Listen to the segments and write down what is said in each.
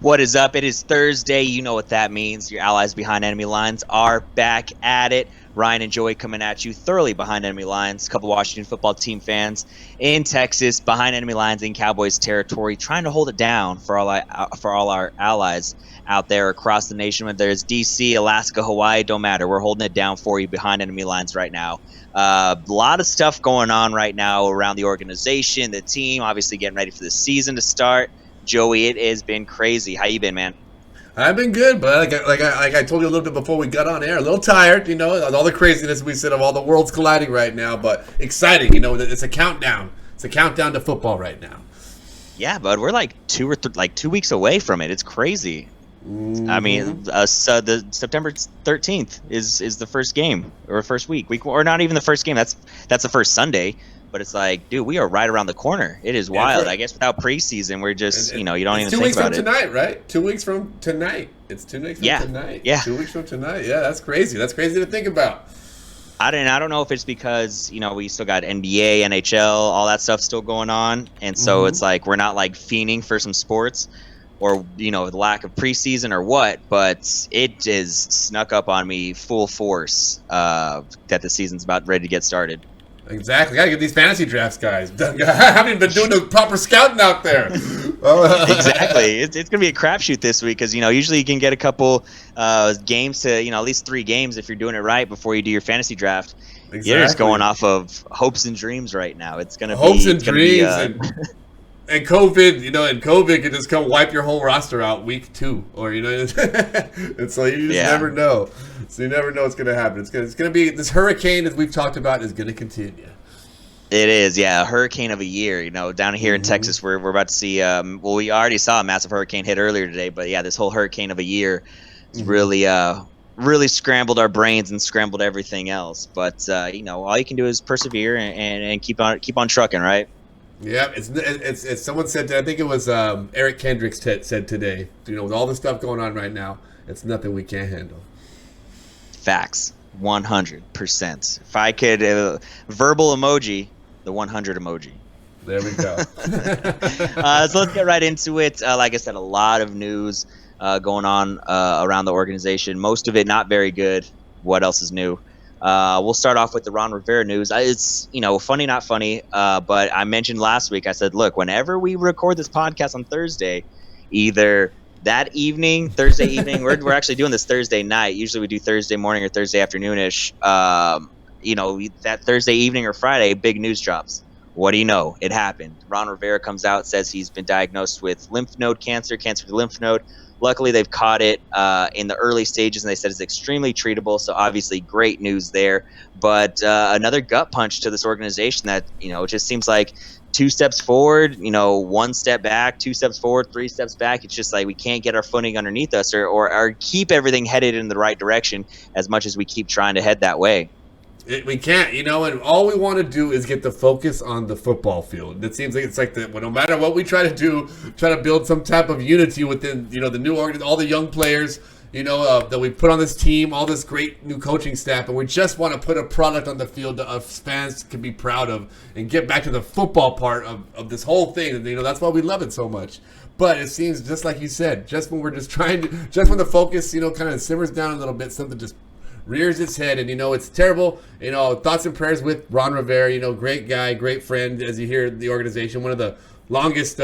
What is up? It is Thursday. You know what that means. Your allies behind enemy lines are back at it. Ryan and Joey coming at you thoroughly behind enemy lines. A couple Washington football team fans in Texas behind enemy lines in Cowboys territory, trying to hold it down for all our allies out there across the nation. Whether it's DC, Alaska, Hawaii, don't matter. We're holding it down for you behind enemy lines right now. A lot of stuff going on right now around the organization, the team, obviously getting ready for the season to start. Joey, it has been crazy. How you been, man? I've been good, but like I told you a little bit before we got on air, a little tired, all the craziness we said of all the worlds colliding right now, but exciting, it's a countdown. It's a countdown to football right now. Yeah, bud, we're like 2 weeks away from it. It's crazy. Mm-hmm. I mean, so the September 13th is the first game or first week, or not even the first game. That's the first Sunday. But it's like, dude, we are right around the corner. It is wild. I guess without preseason, we're just, you don't even think about it. 2 weeks from tonight, right? 2 weeks from tonight. It's 2 weeks from tonight. Yeah. 2 weeks from tonight. Yeah, that's crazy. That's crazy to think about. I don't know if it's because, we still got NBA, NHL, all that stuff still going on. And so It's like we're not like fiending for some sports or, the lack of preseason or what. But it is snuck up on me full force that the season's about ready to get started. Exactly. Gotta get these fantasy drafts, guys. I haven't been doing the proper scouting out there. Exactly. It's going to be a crapshoot this week because, usually you can get a couple games to, at least 3 games if you're doing it right before you do your fantasy draft. Exactly. You're just going off of hopes and dreams right now. It's going to be hopes and dreams. And COVID, and COVID can just come wipe your whole roster out week 2, or and so you just never know. So you never know what's going to happen. It's going to be this hurricane, as we've talked about, is going to continue. It is, yeah, a hurricane of a year. Down here in Texas, we're about to see. We already saw a massive hurricane hit earlier today, but yeah, this whole hurricane of a year has really scrambled our brains and scrambled everything else. But all you can do is persevere and keep on trucking, right? Yeah, it's someone said, I think it was Eric Kendricks said today, with all the stuff going on right now, it's nothing we can't handle. Facts, 100%. If I could verbal emoji, the 100 emoji. There we go. So let's get right into it. Like I said, a lot of news going on around the organization. Most of it not very good. What else is new? We'll start off with the Ron Rivera news. It's, funny, not funny, but I mentioned last week, I said, look, whenever we record this podcast on Thursday, either that evening, Thursday evening, we're actually doing this Thursday night. Usually we do Thursday morning or Thursday afternoon-ish. That Thursday evening or Friday, big news drops. What do you know? It happened. Ron Rivera comes out, says he's been diagnosed with lymph node cancer of the lymph node. Luckily, they've caught it in the early stages, and they said it's extremely treatable. So obviously, great news there. But another gut punch to this organization that it just seems like 2 steps forward, 1 step back, 2 steps forward, 3 steps back. It's just like we can't get our footing underneath us or keep everything headed in the right direction as much as we keep trying to head that way. We can't, and all we want to do is get the focus on the football field. It seems like it's like no matter what we try to do, try to build some type of unity within, the new organization, all the young players, that we put on this team, all this great new coaching staff, and we just want to put a product on the field that us fans can be proud of and get back to the football part of this whole thing. And, that's why we love it so much. But it seems, just like you said, just when we're just when the focus, kind of simmers down a little bit, something just rears its head, and it's terrible. Thoughts and prayers with Ron Rivera. Great guy, great friend. As you hear the organization, one of the longest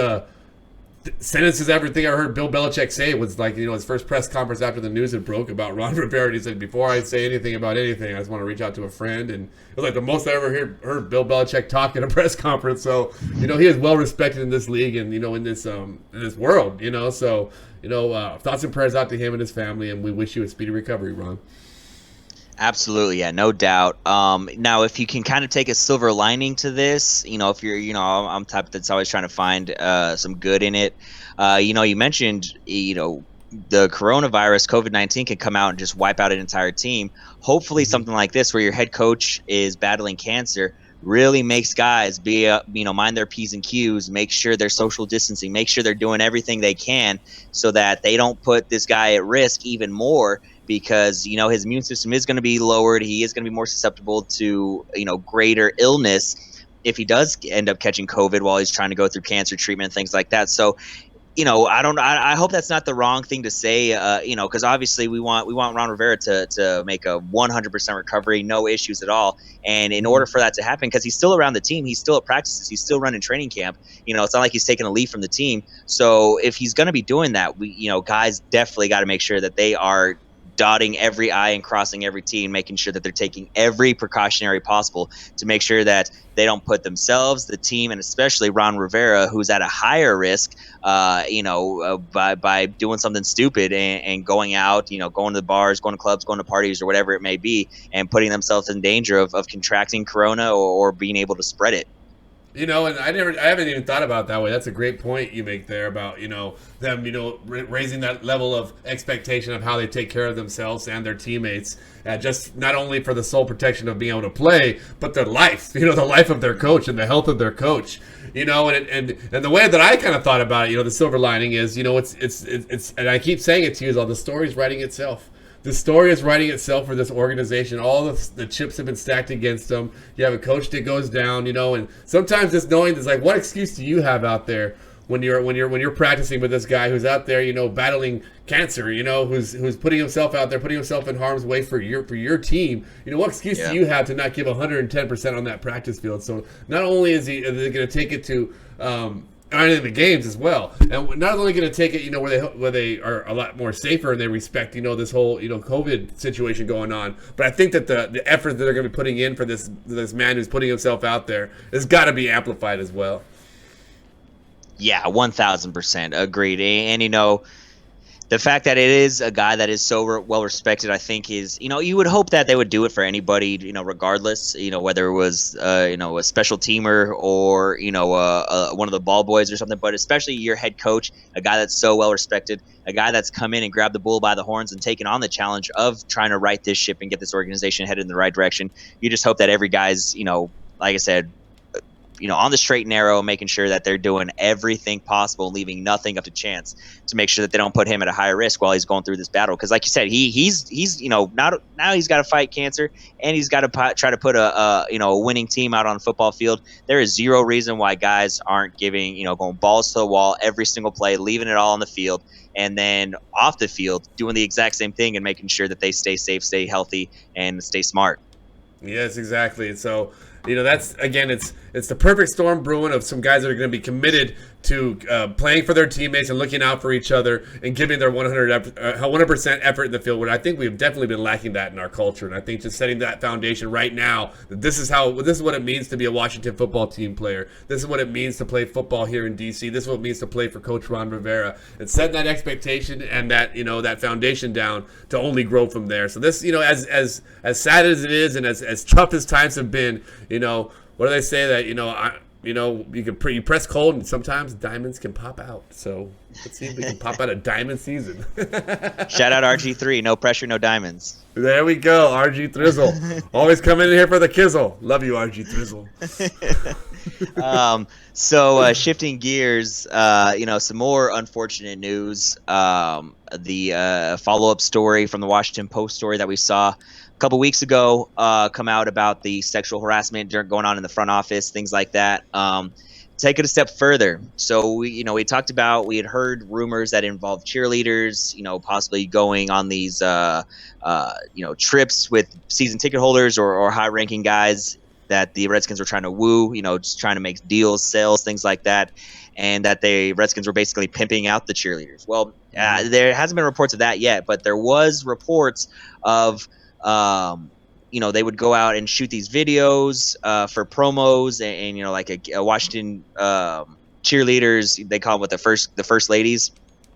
sentences I heard Bill Belichick say was like, his first press conference after the news had broke about Ron Rivera. And he said, "Before I say anything about anything, I just want to reach out to a friend." And it was like the most I ever heard Bill Belichick talk in a press conference. So he is well respected in this league and in this world. So thoughts and prayers out to him and his family, and we wish you a speedy recovery, Ron. Absolutely, yeah, no doubt. Now, if you can kind of take a silver lining to this, if you're, I'm type that's always trying to find some good in it. You mentioned, the coronavirus, COVID-19 can come out and just wipe out an entire team. Hopefully, something like this, where your head coach is battling cancer, really makes guys mind their P's and Q's, make sure they're social distancing, make sure they're doing everything they can so that they don't put this guy at risk even more. Because his immune system is going to be lowered, he is going to be more susceptible to greater illness if he does end up catching COVID while he's trying to go through cancer treatment and things like that. So I hope that's not the wrong thing to say. Because obviously we want Ron Rivera to make a 100% recovery, no issues at all. And in order for that to happen, because he's still around the team, he's still at practices, he's still running training camp. It's not like he's taking a leave from the team. So if he's going to be doing that, guys definitely got to make sure that they are dotting every I and crossing every T, and making sure that they're taking every precautionary possible to make sure that they don't put themselves, the team, and especially Ron Rivera, who's at a higher risk, by doing something stupid and going out, going to the bars, going to clubs, going to parties, or whatever it may be, and putting themselves in danger of contracting corona, or being able to spread it. And I haven't even thought about it that way. That's a great point you make there about, them, raising that level of expectation of how they take care of themselves and their teammates, just not only for the sole protection of being able to play, but their life, the life of their coach and the health of their coach, and the way that I kind of thought about it, the silver lining is, it's, and I keep saying it to you, is all the story's writing itself. The story is writing itself for this organization. All the chips have been stacked against them. You have a coach that goes down, and sometimes just knowing this, like, what excuse do you have out there when you're practicing with this guy who's out there, battling cancer, who's putting himself out there, putting himself in harm's way for your team. What excuse do you have to not give 110% on that practice field? So not only is he going to take it to and in the games as well, and not only going to take it, where they are a lot more safer and they respect, this whole, COVID situation going on. But I think that the effort that they're going to be putting in for this man who's putting himself out there has got to be amplified as well. Yeah, 1,000% agreed. And the fact that it is a guy that is so well respected, I think is, you would hope that they would do it for anybody, regardless, whether it was, a special teamer or, one of the ball boys or something, but especially your head coach, a guy that's so well respected, a guy that's come in and grabbed the bull by the horns and taken on the challenge of trying to right this ship and get this organization headed in the right direction. You just hope that every guy's, like I said, on the straight and narrow, making sure that they're doing everything possible, leaving nothing up to chance to make sure that they don't put him at a higher risk while he's going through this battle. Because, like you said, he's now he's got to fight cancer, and he's got to try to put a winning team out on the football field. There is zero reason why guys aren't going balls to the wall every single play, leaving it all on the field, and then off the field doing the exact same thing and making sure that they stay safe, stay healthy, and stay smart. Yes, exactly. So, that's, again, it's the perfect storm brewing of some guys that are going to be committed to playing for their teammates and looking out for each other and giving their 100% effort in the field, where I think we've definitely been lacking that in our culture. And I think just setting that foundation right now, that this is what it means to be a Washington football team player. This is what it means to play football here in D.C. This is what it means to play for Coach Ron Rivera, and setting that expectation and that, that foundation down to only grow from there. So this, as sad as it is and as tough as times have been, what do they say that, you press cold and sometimes diamonds can pop out. So let's see if we can pop out a diamond season. Shout out RG3, no pressure, no diamonds. There we go, RG Thrizzle. Always come in here for the kizzle. Love you, RG Thrizzle. So shifting gears, some more unfortunate news. The follow-up story from the Washington Post story that we saw a couple weeks ago come out about the sexual harassment going on in the front office, things like that. Take it a step further. So we talked about, we had heard rumors that involved cheerleaders, possibly going on these trips with season ticket holders or high-ranking guys that the Redskins were trying to woo, just trying to make deals, sales, things like that, and that the Redskins were basically pimping out the cheerleaders. Well, there hasn't been reports of that yet, but there was reports of they would go out and shoot these videos for promos and like a Washington cheerleaders, they call them the first ladies,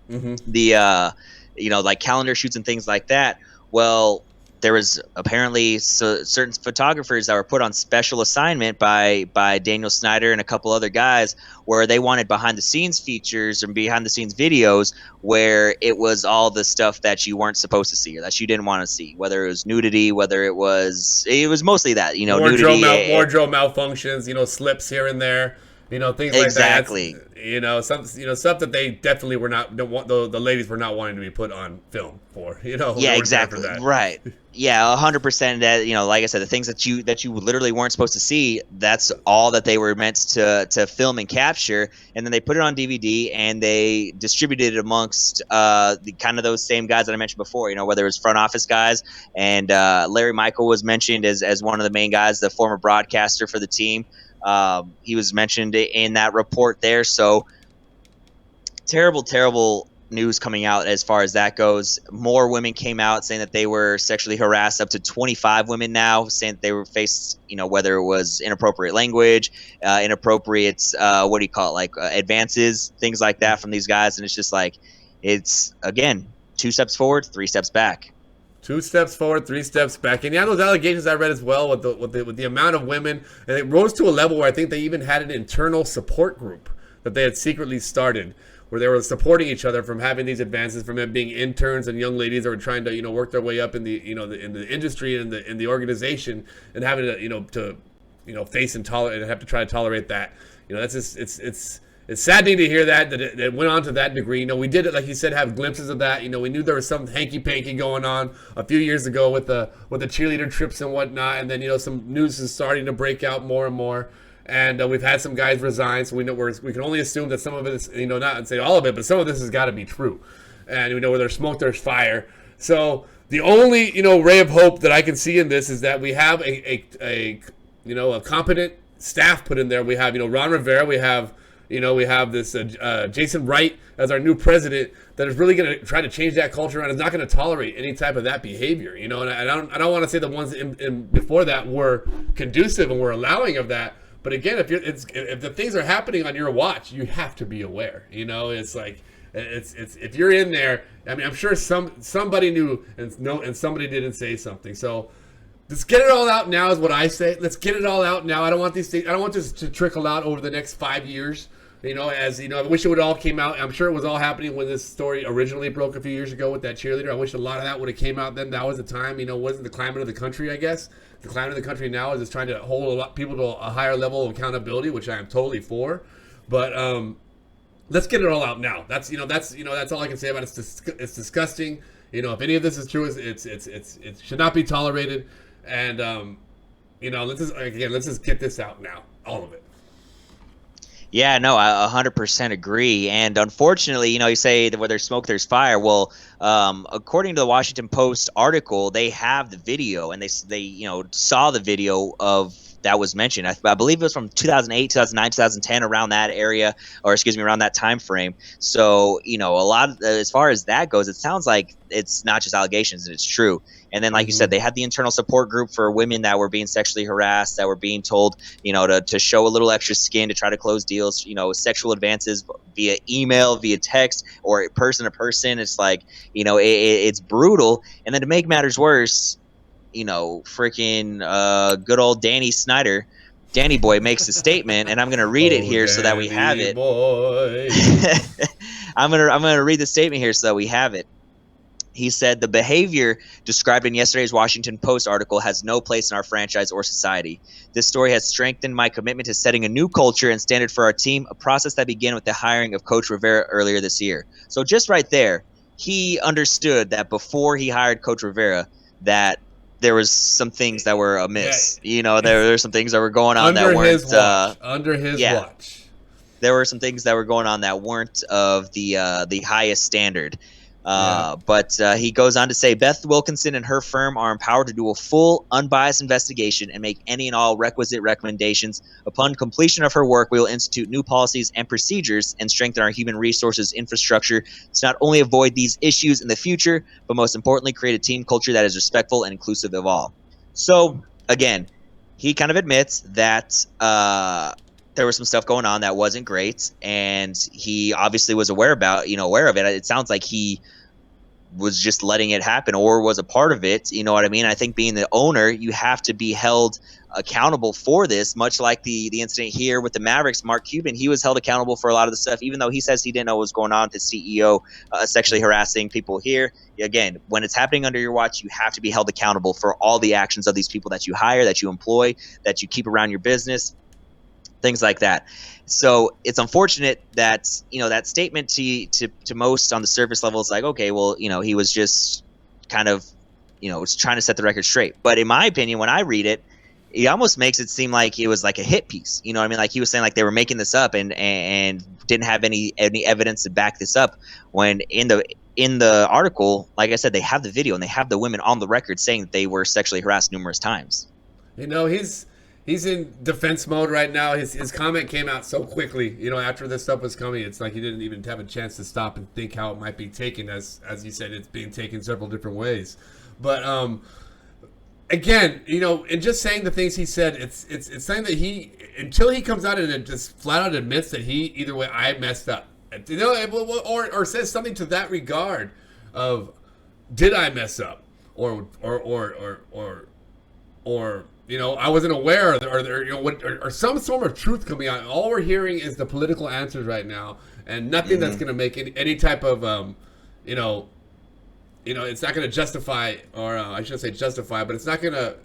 the like calendar shoots and things like that. Well, there was apparently certain photographers that were put on special assignment by Daniel Snyder and a couple other guys, where they wanted behind the scenes features and behind the scenes videos where it was all the stuff that you weren't supposed to see or that you didn't want to see, whether it was nudity, whether it was mostly that, nudity, wardrobe malfunctions, slips here and there. Things like that. That's Exactly. stuff that they definitely were not don't want the ladies were not wanting to be put on film for. They Yeah, weren't there for exactly. that. Right. Yeah, 100%. That like I said, the things that you literally weren't supposed to see. That's all that they were meant to film and capture, and then they put it on DVD and they distributed it amongst the kind of those same guys that I mentioned before. Whether it was front office guys, and Larry Michael was mentioned as one of the main guys, the former broadcaster for the team. He was mentioned in that report there. So terrible, terrible news coming out as far as that goes. More women came out saying that they were sexually harassed. Up to 25 women now saying that they were faced, whether it was inappropriate language, inappropriate, what do you call it, like advances, things like that from these guys. And it's just like, it's again 2 steps forward, 3 steps back. 2 steps forward, 3 steps back. And those allegations I read as well with the amount of women, and it rose to a level where I think they even had an internal support group that they had secretly started, where they were supporting each other from having these advances, from them being interns and young ladies that were trying to work their way up in the in the industry and in the organization, and having to face and tolerate and have to try to tolerate that. That's just it's saddening to hear that it went on to that degree. We did it, like you said, have glimpses of that. We knew there was some hanky panky going on a few years ago with the cheerleader trips and whatnot, and then some news is starting to break out more and more. And we've had some guys resign, so we can only assume that some of it is, not say all of it, but some of this has got to be true. And where there's smoke, there's fire. So the only ray of hope that I can see in this is that we have a competent staff put in there. We have Ron Rivera, we have this Jason Wright as our new president that is really going to try to change that culture and is not going to tolerate any type of that behavior. And I don't want to say the ones in before that were conducive and were allowing of that. But again, if the things are happening on your watch, you have to be aware. It's like it's if you're in there. I mean, I'm sure somebody knew and somebody didn't say something. So let's get it all out now is what I say. Let's get it all out now. I don't want these things. I don't want this to trickle out over the next 5 years. I wish it would all came out. I'm sure it was all happening when this story originally broke a few years ago with that cheerleader. I wish a lot of that would have came out then. That was the time. Wasn't the climate of the country, I guess. The climate of the country now is just trying to hold a lot people to a higher level of accountability, which I am totally for. But let's get it all out now. That's all I can say about it. It's disgusting. If any of this is true, it should not be tolerated. And let's just get this out now, all of it. Yeah, no, I 100% agree. And unfortunately, you say that where there's smoke, there's fire. Well, according to the Washington Post article, they have the video, and they saw the video of that was mentioned. I believe it was from 2008, 2009, 2010, around that area, or excuse me, around that time frame. So, a lot of, as far as that goes, it sounds like it's not just allegations and it's true. And then, like you said, they had the internal support group for women that were being sexually harassed, that were being told, to show a little extra skin to try to close deals, sexual advances via email, via text, or person to person. It's like, it's brutal. And then to make matters worse, freaking good old Danny Boy makes a statement, and I'm going to read it here so that we have it. Boy. I'm going to read the statement here so that we have it. He said, the behavior described in yesterday's Washington Post article has no place in our franchise or society. This story has strengthened my commitment to setting a new culture and standard for our team, a process that began with the hiring of Coach Rivera earlier this year. So just right there, he understood that before he hired Coach Rivera, that there was some things that were amiss. Yeah. There were some things that were going on that weren't under his watch. There were some things that were going on that weren't of the highest standard. But he goes on to say, Beth Wilkinson and her firm are empowered to do a full, unbiased investigation and make any and all requisite recommendations. Upon completion of her work, we will institute new policies and procedures and strengthen our human resources infrastructure to not only avoid these issues in the future, but most importantly, create a team culture that is respectful and inclusive of all. So, again, he kind of admits that there was some stuff going on that wasn't great, and he obviously was aware of it. It sounds like he was just letting it happen or was a part of it. You know what I mean? I think being the owner, you have to be held accountable for this, much like the incident here with the Mavericks. Mark Cuban, he was held accountable for a lot of the stuff, even though he says he didn't know what was going on with his CEO sexually harassing people here. Again, when it's happening under your watch, you have to be held accountable for all the actions of these people that you hire, that you employ, that you keep around your business. things like that. So it's unfortunate that, that statement to most on the surface level is like, okay, well, he was just kind of, was trying to set the record straight. But in my opinion, when I read it, it almost makes it seem like it was like a hit piece. You know what I mean? Like he was saying like they were making this up and didn't have any evidence to back this up, when in the article, like I said, they have the video and they have the women on the record saying that they were sexually harassed numerous times. He's in defense mode right now. His comment came out so quickly, after this stuff was coming. It's like he didn't even have a chance to stop and think how it might be taken. As you said, it's being taken several different ways. But again, in just saying the things he said, it's saying that until he comes out and just flat out admits that either way, I messed up, or says something to that regard of, did I mess up, or I wasn't aware, or some sort of truth coming out. All we're hearing is the political answers right now, and nothing that's going to make any type of, it's not going to justify, or I shouldn't say justify, but it's not going to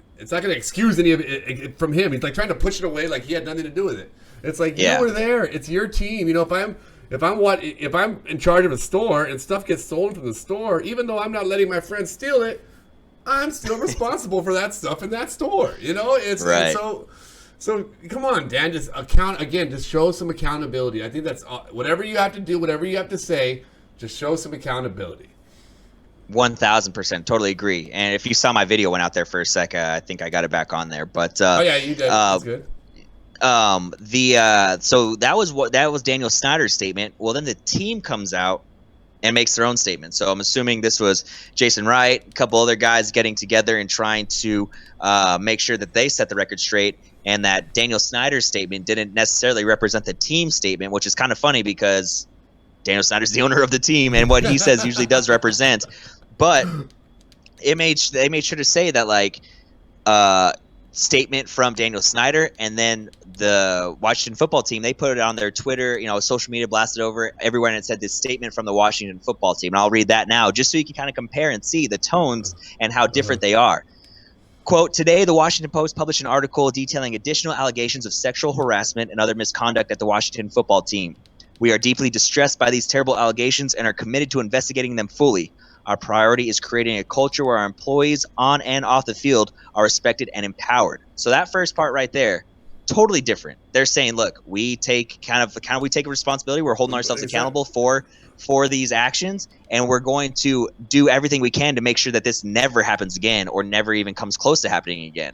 excuse any of it from him. He's like trying to push it away, like he had nothing to do with it. It's like, you were there. It's your team. If I'm in charge of a store and stuff gets stolen from the store, even though I'm not letting my friends steal it, I'm still responsible for that stuff in that store. It's right. So come on, Dan, just just show some accountability. I think that's whatever you have to do, whatever you have to say, just show some accountability. 1,000%, totally agree. And if you saw my video went out there for a sec, I think I got it back on there. But oh yeah, you did. That's good. So that was Daniel Snyder's statement. Well, then the team comes out and makes their own statement. So I'm assuming this was Jason Wright, a couple other guys getting together and trying to make sure that they set the record straight, and that Daniel Snyder's statement didn't necessarily represent the team statement, which is kind of funny because Daniel Snyder's the owner of the team, and what he says usually does represent. But they made sure to say that, like, statement from Daniel Snyder, and then the Washington football team, they put it on their Twitter, social media blasted over everywhere, and it said this statement from the Washington football team. And I'll read that now just so you can kind of compare and see the tones and how different they are. Quote, today, the Washington Post published an article detailing additional allegations of sexual harassment and other misconduct at the Washington football team. We are deeply distressed by these terrible allegations and are committed to investigating them fully. Our priority is creating a culture where our employees on and off the field are respected and empowered. So that first part right there, totally different. They're saying, look, we take we take a responsibility. We're holding ourselves accountable for these actions, and we're going to do everything we can to make sure that this never happens again, or never even comes close to happening again.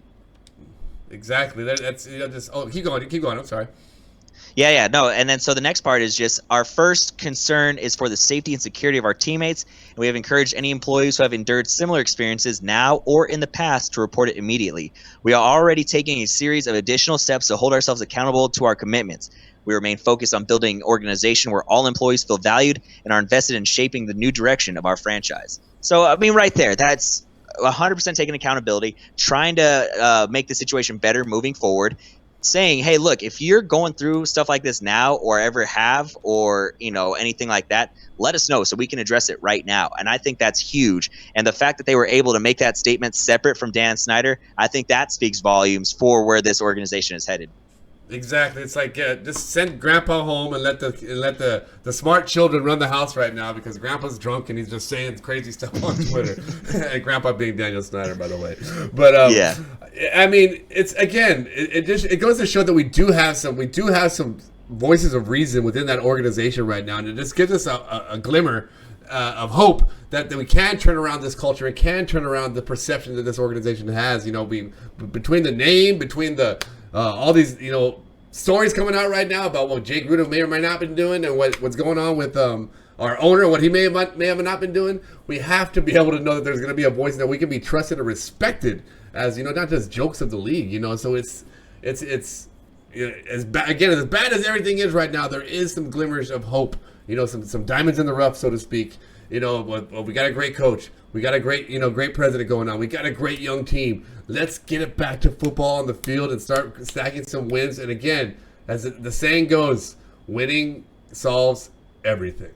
Exactly. That's just. Oh, keep going. I'm sorry. Yeah, no. And then so the next part is just, our first concern is for the safety and security of our teammates. And we have encouraged any employees who have endured similar experiences now or in the past to report it immediately. We are already taking a series of additional steps to hold ourselves accountable to our commitments. We remain focused on building an organization where all employees feel valued and are invested in shaping the new direction of our franchise. So, I mean, right there, that's 100% taking accountability, trying to make the situation better moving forward, saying, hey, look, if you're going through stuff like this now or ever have, or anything like that, let us know so we can address it right now. And I think that's huge. And the fact that they were able to make that statement separate from Dan Snyder, I think that speaks volumes for where this organization is headed. Exactly. It's like, just send Grandpa home and let the smart children run the house right now, because Grandpa's drunk and he's just saying crazy stuff on Twitter. And Grandpa being Daniel Snyder, by the way. But yeah, I mean, it's, again, it goes to show that we do have some voices of reason within that organization right now, and it just gives us a glimmer of hope that we can turn around this culture and can turn around the perception that this organization has. Between the name, between the all these, stories coming out right now about what Jay Gruden may or may not have been doing, and what's going on with our owner, what he may have not been doing. We have to be able to know that there's going to be a voice that we can be trusted and respected as, not just jokes of the league. So it's as bad as everything is right now, there is some glimmers of hope. Some diamonds in the rough, so to speak. But we got a great coach. We got a great president going on. We got a great young team. Let's get it back to football on the field and start stacking some wins. And again, as the saying goes, winning solves everything.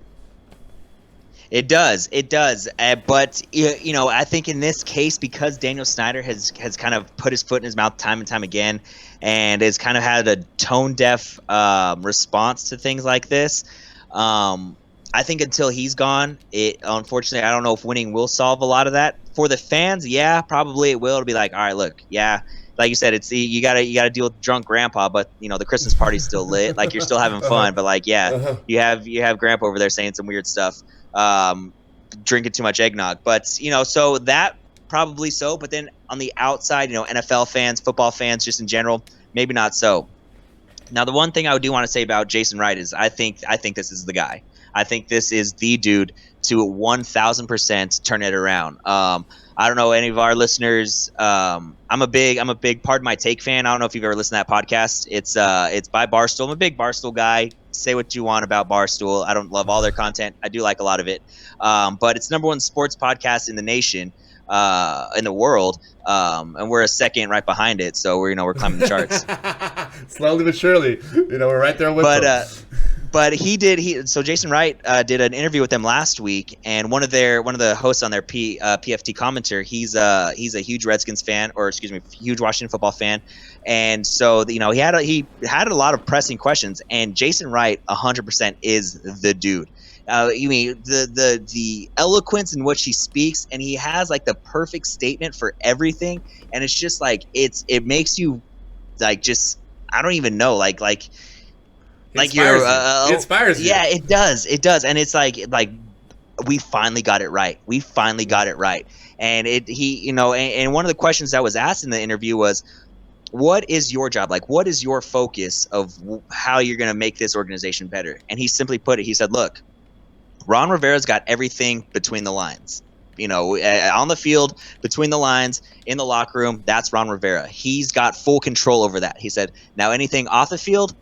It does. It does. But I think in this case, because Daniel Snyder has kind of put his foot in his mouth time and time again, and has kind of had a tone deaf response to things like this. Um, I think until he's gone, it unfortunately, I don't know if winning will solve a lot of that. For the fans, yeah, probably it will. It'll be like, all right, look, yeah, like you said, it's you gotta deal with drunk grandpa, but the Christmas party's still lit. Like you're still having Uh-huh. fun, but like yeah, Uh-huh. you have grandpa over there saying some weird stuff, um, drinking too much eggnog. But so that probably so. But then on the outside, NFL fans, football fans, just in general, maybe not so. Now, the one thing I do want to say about Jason Wright is I think this is the guy. I think this is the dude to 1,000% turn it around. I don't know any of our listeners. I'm a big Pardon My Take fan. I don't know if you've ever listened to that podcast. It's by Barstool. I'm a big Barstool guy. Say what you want about Barstool. I don't love all their content. I do like a lot of it. But it's number one sports podcast in the nation, in the world. And we're a second right behind it. So we're climbing the charts. Slowly but surely, we're right there with But them. but so Jason Wright did an interview with them last week, and one of the hosts on their PFT commenter, he's a huge Redskins fan, or excuse me, huge Washington football fan, and so he had a lot of pressing questions, and Jason Wright 100% is the dude. You mean the eloquence in which he speaks, and he has like the perfect statement for everything, and it's just like it makes you like just I don't even know He like you're inspires you. He inspires you. yeah, it does, and it's like we finally got it right, and and one of the questions that was asked in the interview was, what is your job, like what is your focus of how you're going to make this organization better? And he simply put it, he said, look, Ron Rivera's got everything between the lines, on the field, between the lines, in the locker room. That's Ron Rivera. He's got full control over that. He said, now anything off the field,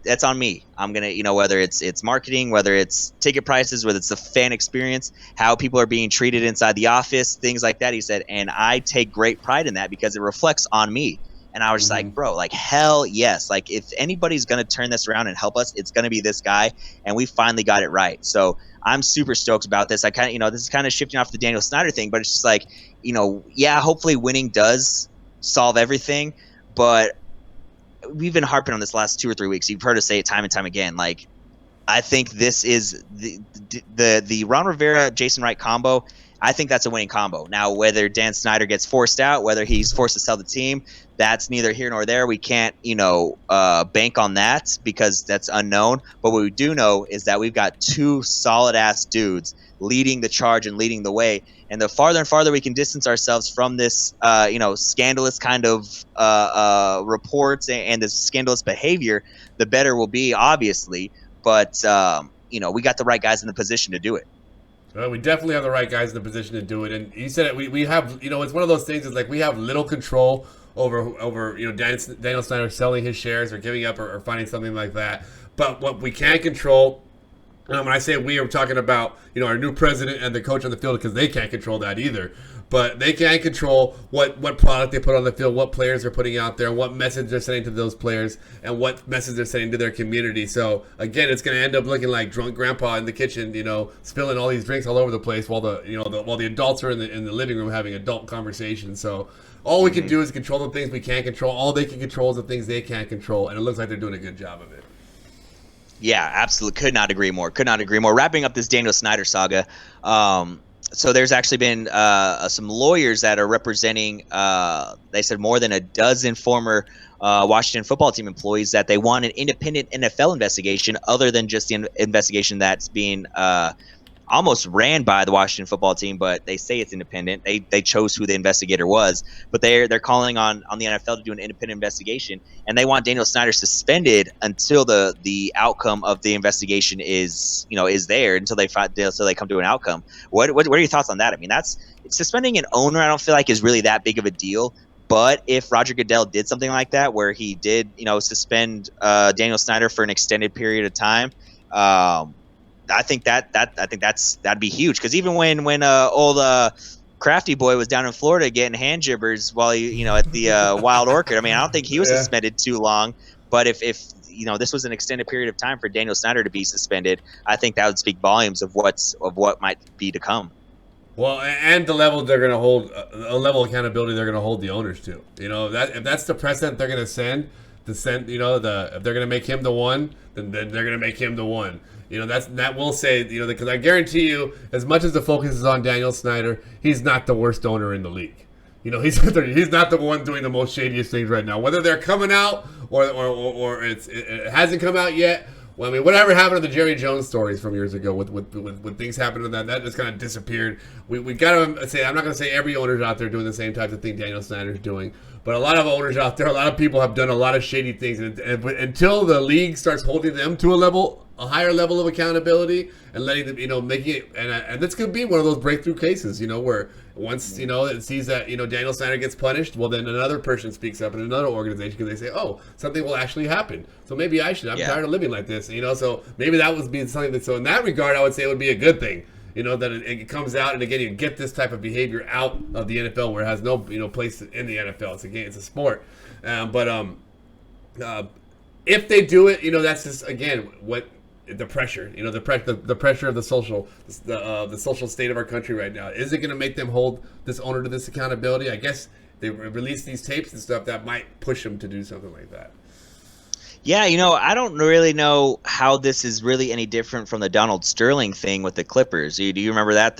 that's on me. I'm gonna, whether it's marketing, whether it's ticket prices, whether it's the fan experience, how people are being treated inside the office, things like that. He said, and I take great pride in that because it reflects on me. And I was just like, bro, like hell yes. Like if anybody's gonna turn this around and help us, it's gonna be this guy. And we finally got it right. So I'm super stoked about this. I kind of, this is kind of shifting off the Daniel Snyder thing, but it's just like, yeah, hopefully winning does solve everything, but we've been harping on this last 2 or 3 weeks. You've heard us say it time and time again. Like, I think this is the Ron Rivera Jason Wright combo. I think that's a winning combo. Now, whether Dan Snyder gets forced out, whether he's forced to sell the team, that's neither here nor there. We can't, bank on that because that's unknown. But what we do know is that we've got two solid ass dudes leading the charge and leading the way. And the farther and farther we can distance ourselves from this, scandalous kind of reports and this scandalous behavior, the better we'll be, obviously. But we got the right guys in the position to do it. Well, we definitely have the right guys in the position to do it. And you said it, we have, it's one of those things. It's like we have little control over Daniel Snyder selling his shares or giving up or finding something like that. But what we can control, when I say we are talking about, our new president and the coach on the field, because they can't control that either. But they can control what product they put on the field, what players they're putting out there, what message they're sending to those players, and what message they're sending to their community. So, again, it's going to end up looking like drunk grandpa in the kitchen, spilling all these drinks all over the place while the adults are in the living room having adult conversations. So, all we can do is control the things we can't control. All they can control is the things they can't control, and it looks like they're doing a good job of it. Yeah, absolutely. Could not agree more. Wrapping up this Daniel Snyder saga. So there's actually been some lawyers that are representing, they said more than a dozen former Washington football team employees that they want an independent NFL investigation other than just the investigation that's being almost ran by the Washington football team, but they say it's independent. They chose who the investigator was, but they're calling on the NFL to do an independent investigation, and they want Daniel Snyder suspended until the outcome of the investigation is there, until they come to an outcome. What are your thoughts on that? I mean, that's suspending an owner. I don't feel like is really that big of a deal. But if Roger Goodell did something like that, where he did, suspend Daniel Snyder for an extended period of time, I think that'd be huge, because even when old Crafty Boy was down in Florida getting hand jibbers while at the Wild Orchid, I mean, I don't think he was suspended too long. But if this was an extended period of time for Daniel Snyder to be suspended. I think that would speak volumes of what might be to come. Well, and the level they're going to hold, a level of accountability they're going to hold the owners to. That if that's the precedent they're going to send, if they're going to make him the one, then they're going to make him the one. That will say, because I guarantee you, as much as the focus is on Daniel Snyder, he's not the worst owner in the league. He's not the one doing the most shadiest things right now. Whether they're coming out or it hasn't come out yet. Well, I mean, whatever happened to the Jerry Jones stories from years ago with things happening to that just kind of disappeared. We got to say, I'm not going to say every owner's out there doing the same type of thing Daniel Snyder's doing, but a lot of owners out there, a lot of people have done a lot of shady things, and until the league starts holding them to a higher level of accountability and letting them, making it, and this could be one of those breakthrough cases, where once, it sees that, Daniel Snyder gets punished, well, then another person speaks up in another organization because they say, oh, something will actually happen. So maybe I'm tired of living like this, so maybe that would be something that, so in that regard, I would say it would be a good thing, that it comes out, and again, you get this type of behavior out of the NFL where it has no, place in the NFL. It's a game, it's a sport. If they do it, that's just, again, what, the pressure, the pressure of the social state of our country right now. Is it going to make them hold this owner to this accountability? I guess they release these tapes and stuff that might push them to do something like that. Yeah, I don't really know how this is really any different from the Donald Sterling thing with the Clippers. Do you remember that?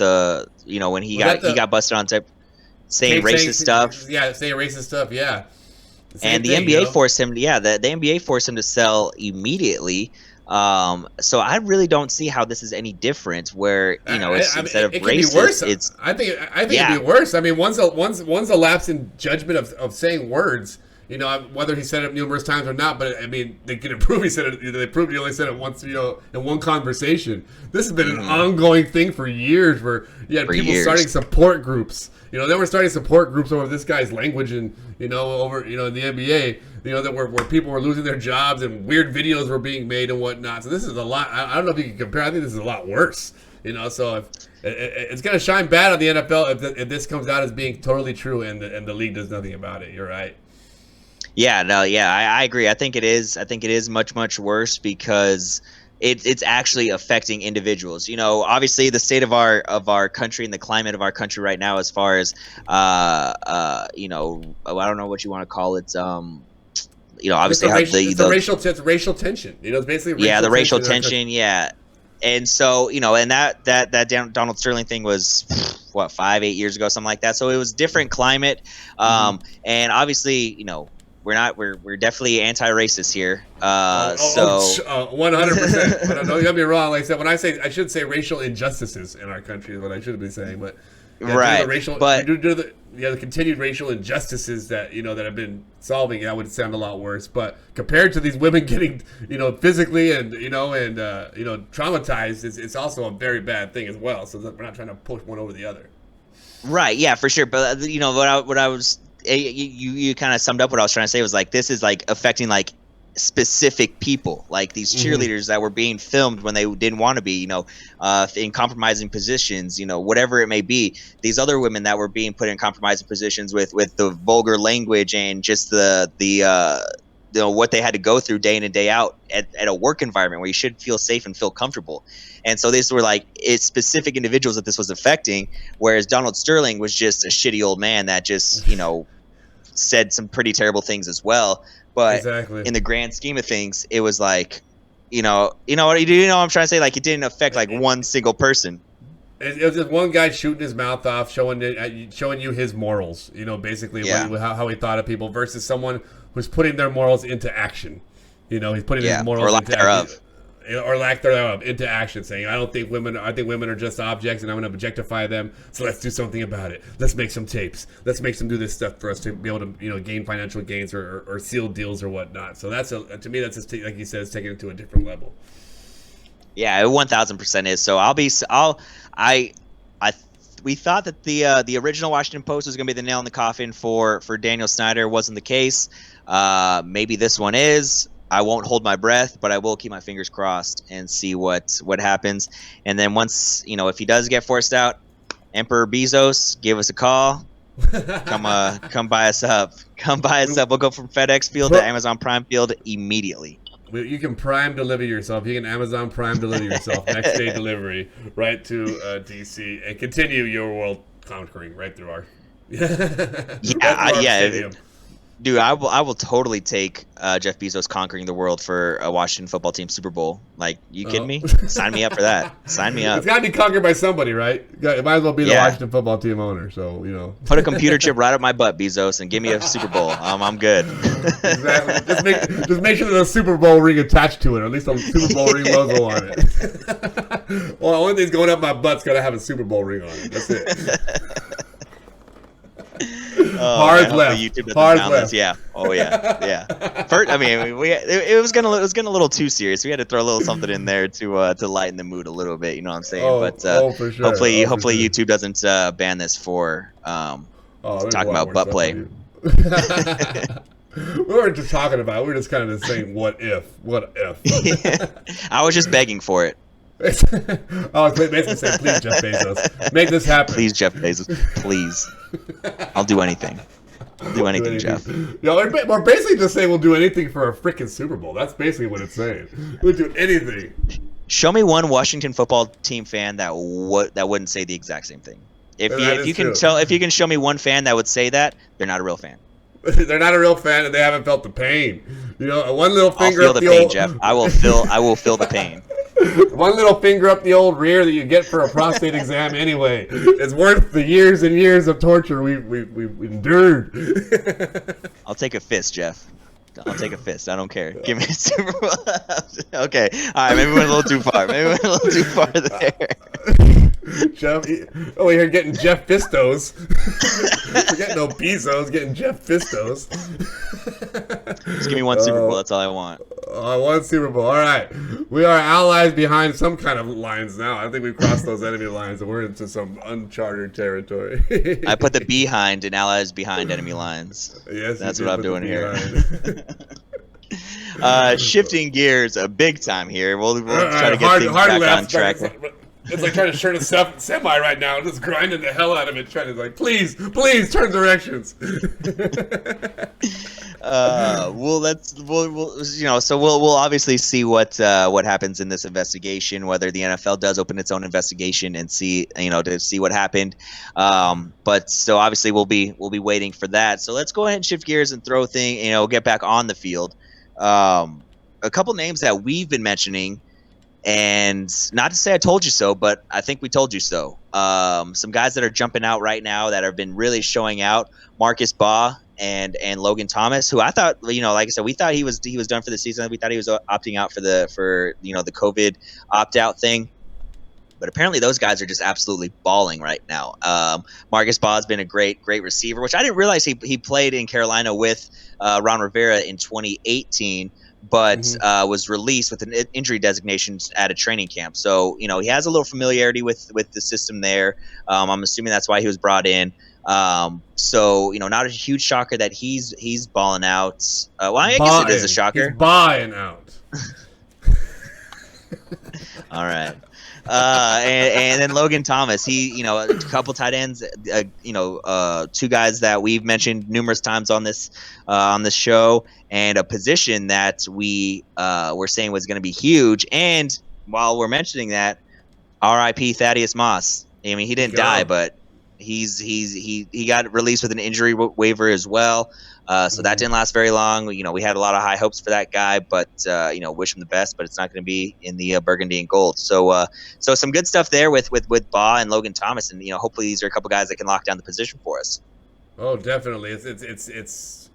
When he got busted on tape saying racist stuff. Yeah, saying racist stuff. Yeah. And the NBA forced him. Yeah, the NBA forced him to sell immediately. So I really don't see how this is any different. Where instead of racist, I think it'd be worse. I mean, once a lapse in judgment of saying words, whether he said it numerous times or not. But I mean, they can prove he said it. They proved he only said it once, in one conversation. This has been an ongoing thing for years. Where you had people starting support groups. They were starting support groups over this guy's language, and over in the NBA. That where people were losing their jobs and weird videos were being made and whatnot. So this is a lot. I don't know if you can compare. I think this is a lot worse. So if it's going to shine bad on the NFL if this comes out as being totally true and the league does nothing about it. You're right. Yeah, no, yeah, I agree. I think it is. I think it is much, much worse because it's actually affecting individuals. Obviously the state of our country and the climate of our country right now, as far as I don't know what you want to call it. Obviously it's racial tension. It's basically the racial tension. Yeah, and so and that Donald Sterling thing was 5-8 years ago, something like that. So it was different climate, and obviously we're definitely anti-racist here. 100%. Don't get me wrong. Like I said, I should say racial injustices in our country is what I should be saying, but right. The continued racial injustices that that have been solving, that would sound a lot worse. But compared to these women getting physically and traumatized, it's also a very bad thing as well. So we're not trying to push one over the other. Right. Yeah, for sure. But what I was you kind of summed up what I was trying to say was like this is like affecting like specific people, like these cheerleaders that were being filmed when they didn't want to be, in compromising positions, whatever it may be. These other women that were being put in compromising positions with the vulgar language and just the what they had to go through day in and day out at a work environment where you should feel safe and feel comfortable. And so these were like it's specific individuals that this was affecting, whereas Donald Sterling was just a shitty old man that just said some pretty terrible things as well. But in the grand scheme of things, it was like, what I'm trying to say? Like, it didn't affect like one single person. It was just one guy shooting his mouth off, showing you his morals. Basically how he thought of people versus someone who's putting their morals into action. He's putting his morals or lack thereof. Or lack thereof into action, saying, I think women are just objects and I'm going to objectify them, so let's do something about it. Let's make some tapes. Let's make them do this stuff for us to be able to gain financial gains or seal deals or whatnot. So to me, that's just, like you said, it's taking it to a different level. Yeah, it 1000% is. So we thought that the original Washington Post was going to be the nail in the coffin for Daniel Snyder. Wasn't the case. Maybe this one is. I won't hold my breath, but I will keep my fingers crossed and see what happens. And then once, if he does get forced out, Emperor Bezos, give us a call. Come buy us up. Come buy us up. We'll go from FedEx Field to Amazon Prime Field immediately. You can Prime deliver yourself. You can Amazon Prime deliver yourself. Next day delivery right to DC and continue your world conquering right through our Yeah. Dude, I will totally take Jeff Bezos conquering the world for a Washington football team Super Bowl. Like, you kidding me? Sign me up for that. Sign me up. It's got to be conquered by somebody, right? It might as well be the Washington football team owner. So, put a computer chip right up my butt, Bezos, and give me a Super Bowl. I'm good. Exactly. Just make sure there's a Super Bowl ring attached to it, or at least a Super Bowl ring logo on it. Well, the only thing's going up my butt's got to have a Super Bowl ring on it. That's it. Hard left. Hard left. Yeah. Oh yeah. First, I mean, it was getting a little too serious. We had to throw a little something in there to lighten the mood a little bit. You know what I'm saying? For sure. Hopefully YouTube doesn't ban this for talking about butt play. We weren't just talking about it. We were just kind of just saying, what if? I was just begging for it. I was basically saying, please, Jeff Bezos, make this happen. Please, Jeff Bezos, please. I'll do anything. I'll do anything, Jeff. We're basically just saying we'll do anything for a freaking Super Bowl. That's basically what it's saying. We'll do anything. Show me one Washington football team fan that wouldn't say the exact same thing. If you can show me one fan that would say that, they're not a real fan. They're not a real fan, and they haven't felt the pain. One little finger. I'll feel the pain, Jeff. I will feel the pain. One little finger up the old rear that you get for a prostate exam anyway is worth the years and years of torture we've endured. I'll take a fist, Jeff. I'll take a fist. I don't care. Give me a Super Bowl. Okay. All right. Maybe we went a little too far. Jeff, you're getting Jeff Fistos. We're getting no Bezos, getting Jeff Fistos. Just give me one Super Bowl. That's all I want. One Super Bowl. All right. We are allies behind some kind of lines now. I think we've crossed those enemy lines and we're into some uncharted territory. I put the behind and allies behind enemy lines. Yes, that's what I'm doing here. Shifting gears a big time here. We'll try to get things back on track. It's like trying to turn a semi right now. I'm just grinding the hell out of it, trying to please turn directions. We'll obviously see what happens in this investigation, whether the NFL does open its own investigation and see what happened. But so obviously we'll be waiting for that. So let's go ahead and shift gears and get back on the field. A couple names that we've been mentioning. And not to say I told you so, but I think we told you so. Some guys that are jumping out right now that have been really showing out: Marcus Baugh and Logan Thomas, who I thought, like I said, we thought he was done for the season. We thought he was opting out for the COVID opt out thing. But apparently those guys are just absolutely balling right now. Marcus Baugh has been a great receiver, which I didn't realize he played in Carolina with Ron Rivera in 2018. But was released with an injury designation at a training camp. So, he has a little familiarity with the system there. I'm assuming that's why he was brought in. So, not a huge shocker that he's balling out. Well, I guess it is a shocker. He's buying out. All right. And then Logan Thomas, a couple tight ends, two guys that we've mentioned numerous times on this show, and a position that we were saying was going to be huge. And while we're mentioning that, R.I.P. Thaddeus Moss. I mean, he didn't die, but he got released with an injury waiver as well. So that didn't last very long. We had a lot of high hopes for that guy, but wish him the best. But it's not going to be in the burgundy and gold. So some good stuff there with Baugh and Logan Thomas, and hopefully these are a couple guys that can lock down the position for us. Oh, definitely. It's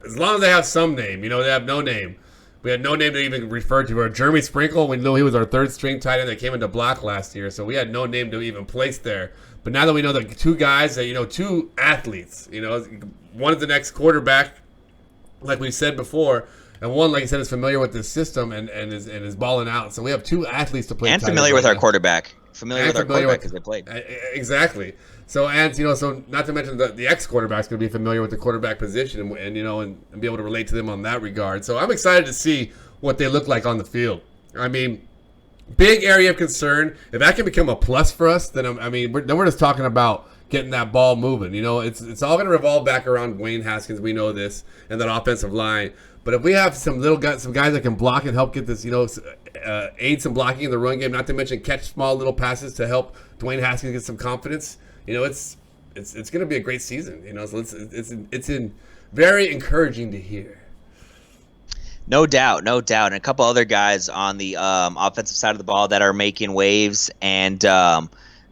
as long as they have some name. They have no name. We had no name to even refer to. Or Jeremy Sprinkle, we know he was our third string tight end that came into block last year, so we had no name to even place there. But now that we know the two guys that two athletes, one is the next quarterback, like we said before, and one, like I said, is familiar with the system and is balling out. So we have two athletes to play. And familiar with our quarterback. Familiar with our quarterback because they played. Exactly. So so not to mention the ex-quarterback's going to be familiar with the quarterback position and be able to relate to them on that regard. So I'm excited to see what they look like on the field. I mean, big area of concern. If that can become a plus for us, then we're just talking about getting that ball moving. It's all going to revolve back around Wayne Haskins. We know this, and that offensive line. But if we have some guys that can block and help get this, aid some blocking in the run game, not to mention catch small little passes to help Dwayne Haskins get some confidence, it's going to be a great season. So it's very encouraging to hear. No doubt, no doubt. And a couple other guys on the offensive side of the ball that are making waves and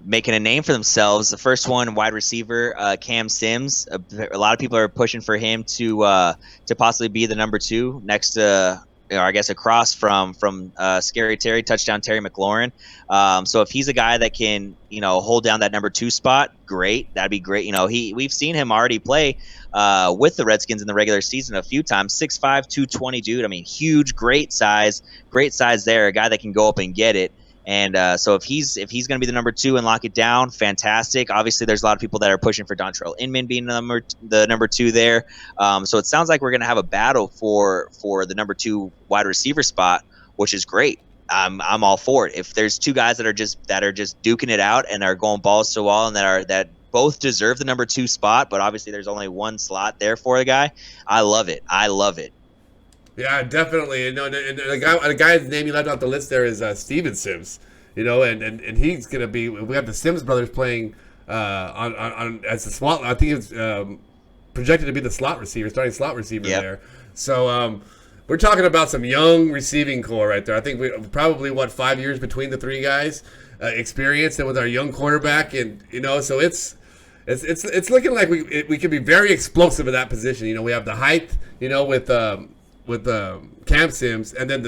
making a name for themselves. The first one, wide receiver Cam Sims. A lot of people are pushing for him to possibly be the number 2 next to, I guess, across from Scary Terry, touchdown Terry McLaurin. So if he's a guy that can, hold down that number 2 spot, great. That'd be great. We've seen him already play with the Redskins in the regular season a few times. 6'5", 220 dude. I mean, huge, great size there. A guy that can go up and get it. And so if he's going to be the number 2 and lock it down, fantastic. Obviously, there's a lot of people that are pushing for Dontrell Inman being the number 2 there. So it sounds like we're going to have a battle for the number 2 wide receiver spot, which is great. I'm all for it. If there's 2 guys that are just duking it out and are going balls to the wall and that both deserve the number 2 spot, but obviously there's only one slot there for the guy, I love it. Yeah, definitely. And the guy's name you left off the list there is Steven Sims. And he's gonna be. We have the Sims brothers playing on as the slot. I think it's projected to be the starting slot receiver there. So we're talking about some young receiving core right there. I think we probably 5 years between the 3 guys, experience, and with our young quarterback, and so it's looking like we can be very explosive at that position. We have the height, with Cam Sims, and then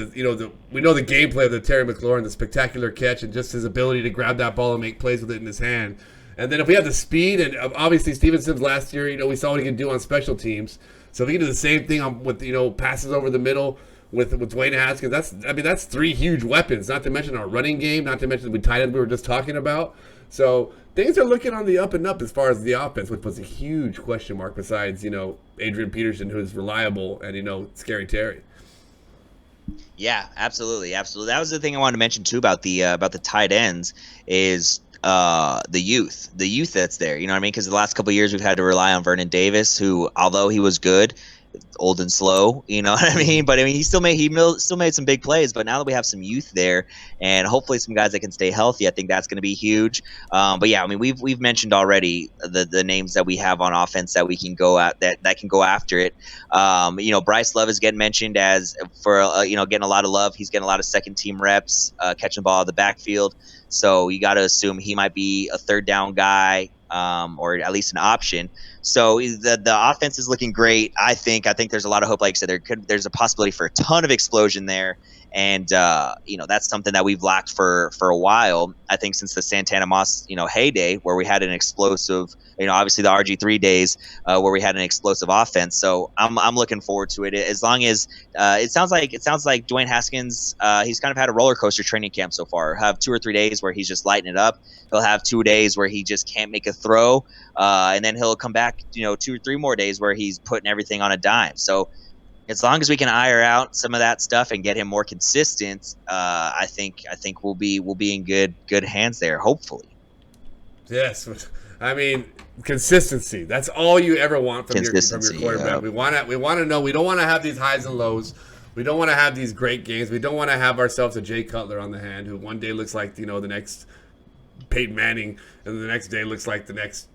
we know the gameplay of the Terry McLaurin, the spectacular catch, and just his ability to grab that ball and make plays with it in his hand. And then if we have the speed, and obviously Steven Sims last year, we saw what he can do on special teams. So if he can do the same thing with passes over the middle with Dwayne Haskins, that's 3 huge weapons. Not to mention our running game, not to mention the tight end we were just talking about. So things are looking on the up and up as far as the offense, which was a huge question mark besides, Adrian Peterson, who's reliable, and, Scary Terry. Yeah, absolutely. That was the thing I wanted to mention too about the tight ends is the youth that's there. You know what I mean? Because the last couple of years we've had to rely on Vernon Davis, who, although he was good, old and slow, you know what I mean? But I mean, he still made some big plays. But now that we have some youth there, and hopefully some guys that can stay healthy, I think that's going to be huge. But yeah, I mean, we've mentioned already the names that we have on offense that we can go at that can go after it. Bryce Love is getting mentioned as for getting a lot of love. He's getting a lot of second team reps, catching the ball out of the backfield. So you got to assume he might be a third down guy, or at least an option. So the offense is looking great. I think there's a lot of hope. Like I said, there's a possibility for a ton of explosion there, and that's something that we've lacked for a while. I think since the Santana Moss heyday, where we had an explosive, obviously the RG3 days, where we had an explosive offense. So I'm looking forward to it. As long as it sounds like Dwayne Haskins, he's kind of had a roller coaster training camp so far. He'll have 2 or 3 days where he's just lighting it up. He'll have 2 days where he just can't make a throw, and then he'll come back 2 or 3 more days where he's putting everything on a dime. So as long as we can iron out some of that stuff and get him more consistent, I think we'll be in good hands there, hopefully. Yes, I mean, consistency. That's all you ever want from your quarterback. Yeah. We want to know. We don't want to have these highs and lows. We don't want to have these great games. We don't want to have ourselves a Jay Cutler on the hand who one day looks like the next Peyton Manning, and the next day looks like the next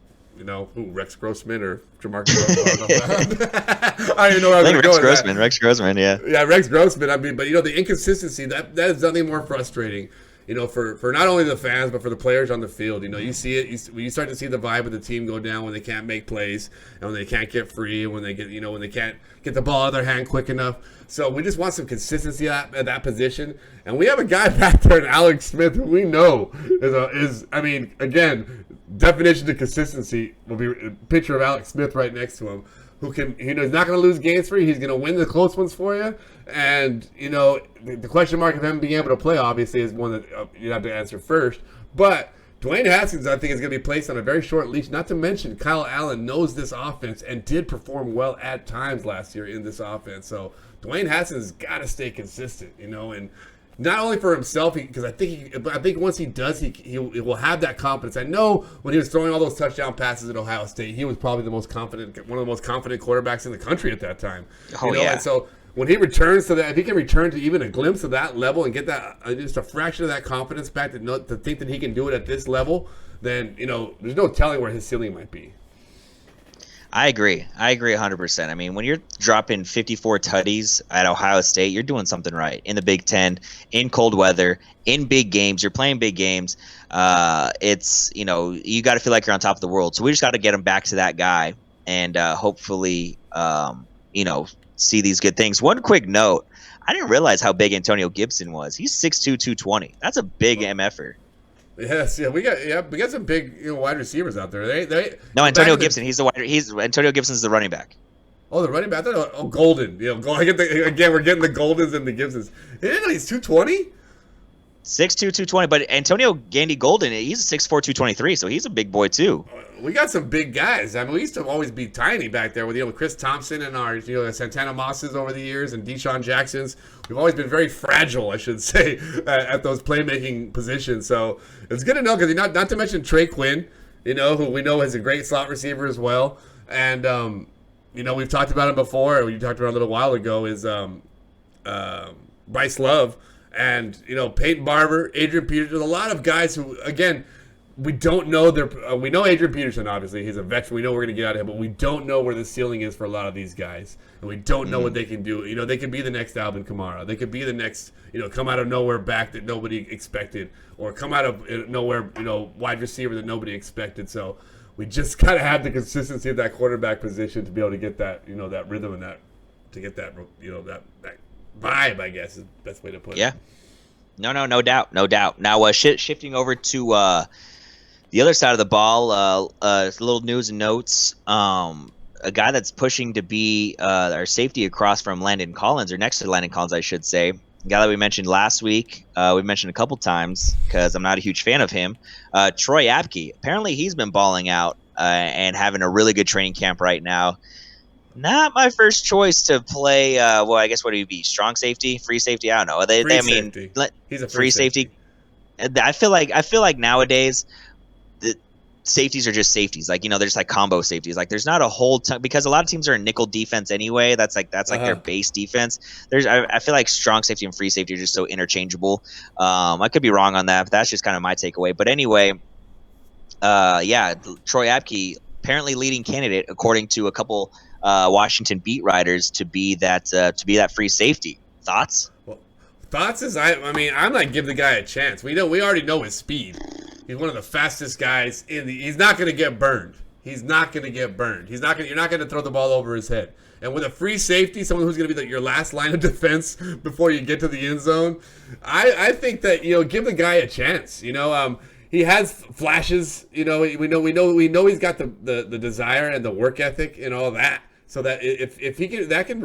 Rex Grossman or Jamarcus Russell. I don't even know where I'm going. Rex Grossman, yeah. Yeah, Rex Grossman. I mean, but the inconsistency, that is nothing more frustrating, for not only the fans but for the players on the field. You see it. You start to see the vibe of the team go down when they can't make plays and when they can't get free, and when they get when they can't get the ball out of their hand quick enough. So we just want some consistency at that position, and we have a guy back there in Alex Smith who we know is again, definition of consistency will be a picture of Alex Smith right next to him, who can he's not going to lose games for you. He's going to win the close ones for you. And the question mark of him being able to play obviously is one that you have to answer first. But Dwayne Haskins, I think, is going to be placed on a very short leash. Not to mention Kyle Allen knows this offense and did perform well at times last year in this offense. So Dwayne Haskins has got to stay consistent, and not only for himself, because I think once he does, he will have that confidence. I know when he was throwing all those touchdown passes at Ohio State, he was probably one of the most confident quarterbacks in the country at that time. Oh, yeah. And so when he returns to that, if he can return to even a glimpse of that level and get that just a fraction of that confidence back to think that he can do it at this level, then there's no telling where his ceiling might be. I agree. 100%. I mean, when you're dropping 54 tutties at Ohio State, you're doing something right in the Big Ten, in cold weather, in big games. You're playing big games. It's you got to feel like you're on top of the world. So we just got to get him back to that guy, and hopefully, see these good things. One quick note: I didn't realize how big Antonio Gibson was. He's 6'2", 220. That's a big MFer. Yes, yeah, we got some big wide receivers out there. They No, Antonio Gibson. Antonio Gibson's the running back. Oh, the running back. Golden. Again, we're getting the Goldens and the Gibsons. He's 220. 6'2", 220, but Antonio Gandy Golden, he's 6'4", 223, so he's a big boy too. We got some big guys. I mean, we used to always be tiny back there with Chris Thompson and our Santana Mosses over the years and Deshaun Jacksons. We've always been very fragile, I should say, at those playmaking positions. So it's good to know because not to mention Trey Quinn, who we know is a great slot receiver as well. And we've talked about him before. We talked about a little while ago is Bryce Love. And, Peyton Barber, Adrian Peterson, a lot of guys who, again, we don't know we know Adrian Peterson, obviously. He's a veteran. We know we're going to get out of him, but we don't know where the ceiling is for a lot of these guys. And we don't know what they can do. They could be the next Alvin Kamara. They could be the next, come out of nowhere back that nobody expected. Or come out of nowhere, wide receiver that nobody expected. So we just got to have the consistency of that quarterback position to be able to get that, that rhythm and to get that, that vibe, I guess, is the best way to put it. Yeah. No doubt. Now, shifting over to the other side of the ball, a little news and notes. A guy that's pushing to be our safety across from Landon Collins, or next to Landon Collins, I should say. A guy that we mentioned last week, we mentioned a couple times because I'm not a huge fan of him. Troy Apke. Apparently, he's been balling out and having a really good training camp right now. Not my first choice to play. I guess what would he be? Strong safety, free safety? I don't know. He's a free safety. I feel like nowadays the safeties are just safeties. Like there's like combo safeties. Like there's not a whole ton because a lot of teams are in nickel defense anyway. That's like their base defense. I feel like strong safety and free safety are just so interchangeable. I could be wrong on that, but that's just kind of my takeaway. But anyway, Troy Apke apparently leading candidate according to a couple. Washington beat writers to be that free safety. Thoughts? Well, thoughts is I'm not give the guy a chance. We already know his speed. He's one of the fastest guys he's not going to get burned. You're not going to throw the ball over his head. And with a free safety, someone who's going to be your last line of defense before you get to the end zone, I think that give the guy a chance. He has flashes. We know he's got the desire and the work ethic and all that. So that if he can, that can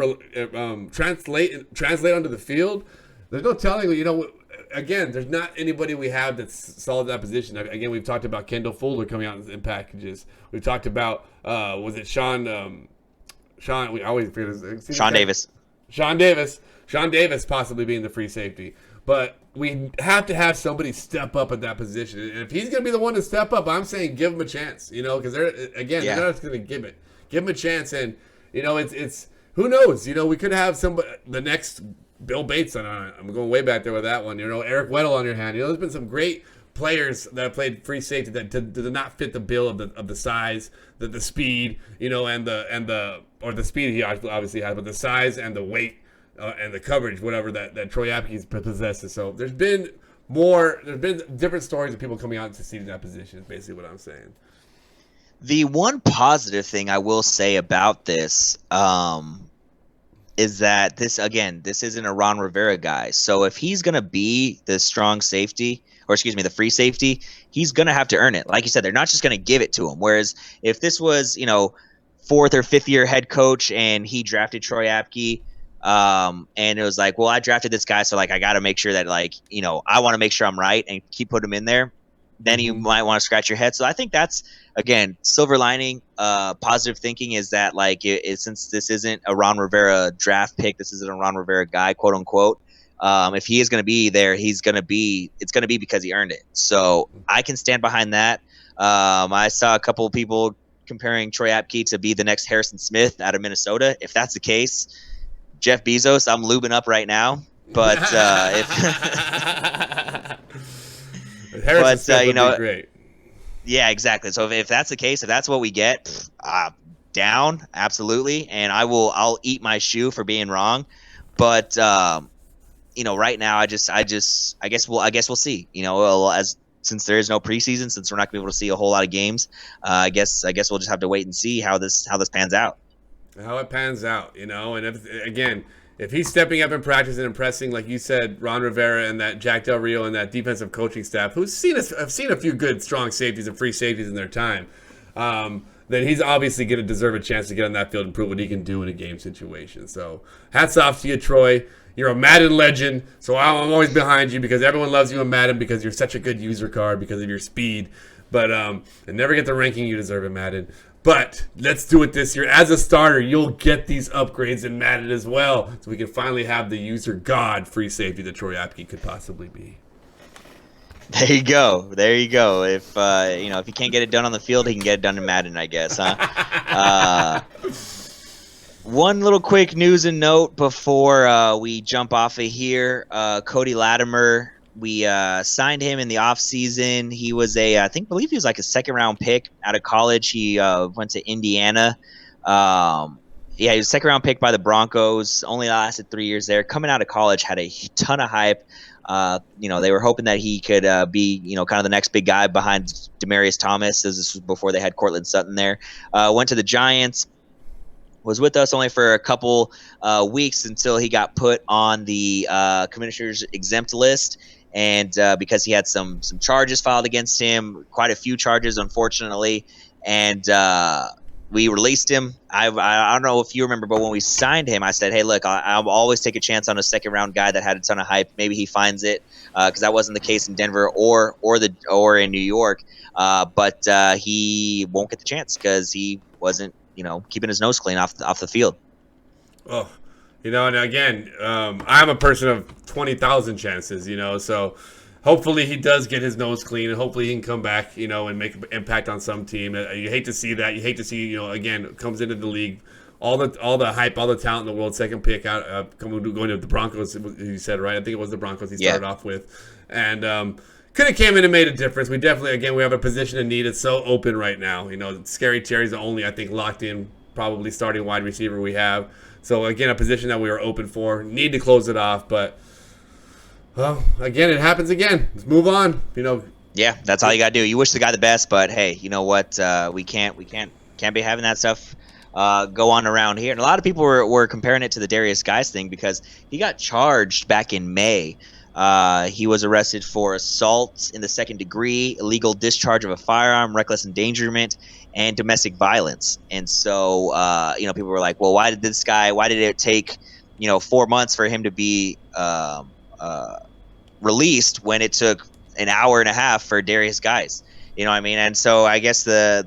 translate onto the field. There's no telling. Again, there's not anybody we have that's solid in that position. Again, we've talked about Kendall Fuller coming out in packages. We've talked about was it Sean? We always forget his Sean Davis. Sean Davis possibly being the free safety. But we have to have somebody step up at that position. And if he's going to be the one to step up, I'm saying give him a chance. Because they're not going to give it. Give him a chance, and it's who knows. We could have the next Bill Bates on. I'm going way back there with that one. Eric Weddle on your hand. There's been some great players that have played free safety that did not fit the bill of the size, the speed, and the speed he obviously has, but the size and the weight and the coverage, whatever that Troy Apke possesses. So there's been different stories of people coming out and succeeding in that position. Is basically what I'm saying. The one positive thing I will say about this is that this isn't a Ron Rivera guy. So if he's going to be the strong safety, the free safety, he's going to have to earn it. Like you said, they're not just going to give it to him. Whereas if this was, fourth or fifth year head coach and he drafted Troy Apke, and it was like, well, I drafted this guy, so like I got to make sure that I want to make sure I'm right and keep putting him in there. Then you might want to scratch your head. So I think that's, again, silver lining, positive thinking is that since this isn't a Ron Rivera draft pick, this isn't a Ron Rivera guy, quote unquote. If he is going to be there, it's going to be because he earned it. So I can stand behind that. I saw a couple of people comparing Troy Apke to be the next Harrison Smith out of Minnesota. If that's the case, Jeff Bezos, I'm lubing up right now. But if Harrison Smith would be great. Yeah, exactly. So if that's the case, if that's what we get, down, absolutely. And I'll eat my shoe for being wrong. But right now, I guess we'll see. Since there is no preseason, since we're not gonna be able to see a whole lot of games, I guess we'll just have to wait and see how this pans out. How it pans out, and if he's stepping up in practice and impressing, like you said, Ron Rivera and that Jack Del Rio and that defensive coaching staff, have seen a few good strong safeties and free safeties in their time, then he's obviously going to deserve a chance to get on that field and prove what he can do in a game situation. So hats off to you, Troy. You're a Madden legend, so I'm always behind you because everyone loves you in Madden because you're such a good user card because of your speed. But and never get the ranking you deserve in Madden. But let's do it this year. As a starter, you'll get these upgrades in Madden as well, so we can finally have the user god free safety that Troy Apke could possibly be. There you go. If if he can't get it done on the field, he can get it done in Madden, I guess, huh? One little quick news and note before we jump off of here. Cody Latimer, we signed him in the offseason. He was believe he was like a second-round pick out of college. He went to Indiana. He was a second-round pick by the Broncos. Only lasted 3 years there. Coming out of college, had a ton of hype. They were hoping that he could be, kind of the next big guy behind Demaryius Thomas. This was before they had Cortland Sutton there. Went to the Giants. Was with us only for a couple weeks until he got put on the commissioner's exempt list. And because he had some charges filed against him, quite a few charges, unfortunately. And we released him. I don't know if you remember, but when we signed him, I said, hey, look, I'll always take a chance on a second-round guy that had a ton of hype. Maybe he finds it, because that wasn't the case in Denver or in New York. But he won't get the chance because he wasn't, keeping his nose clean off the field. Oh, and again, I'm a person of 20,000 chances, so hopefully he does get his nose clean, and hopefully he can come back, and make an impact on some team. You hate to see that. You hate to see, again, comes into the league, all the hype, all the talent in the world, second pick out, going to the Broncos, you said, right? I think it was the Broncos he started off with. And could have came in and made a difference. We definitely, again, we have a position of need. It's so open right now. Scary Terry's the only, I think, locked in, probably starting wide receiver we have. So, again, a position that we were open for. Need to close it off, but, well, again, it happens again. Let's move on, Yeah, that's all you got to do. You wish the guy the best, but, hey, you know what? We can't be having that stuff go on around here. And a lot of people were comparing it to the Darius Guice thing because he got charged back in May. He was arrested for assault in the second degree, illegal discharge of a firearm, reckless endangerment, and domestic violence. And so, people were like, well, why did it take, 4 months for him to be released when it took an hour and a half for Darius Guice? You know what I mean? And so I guess I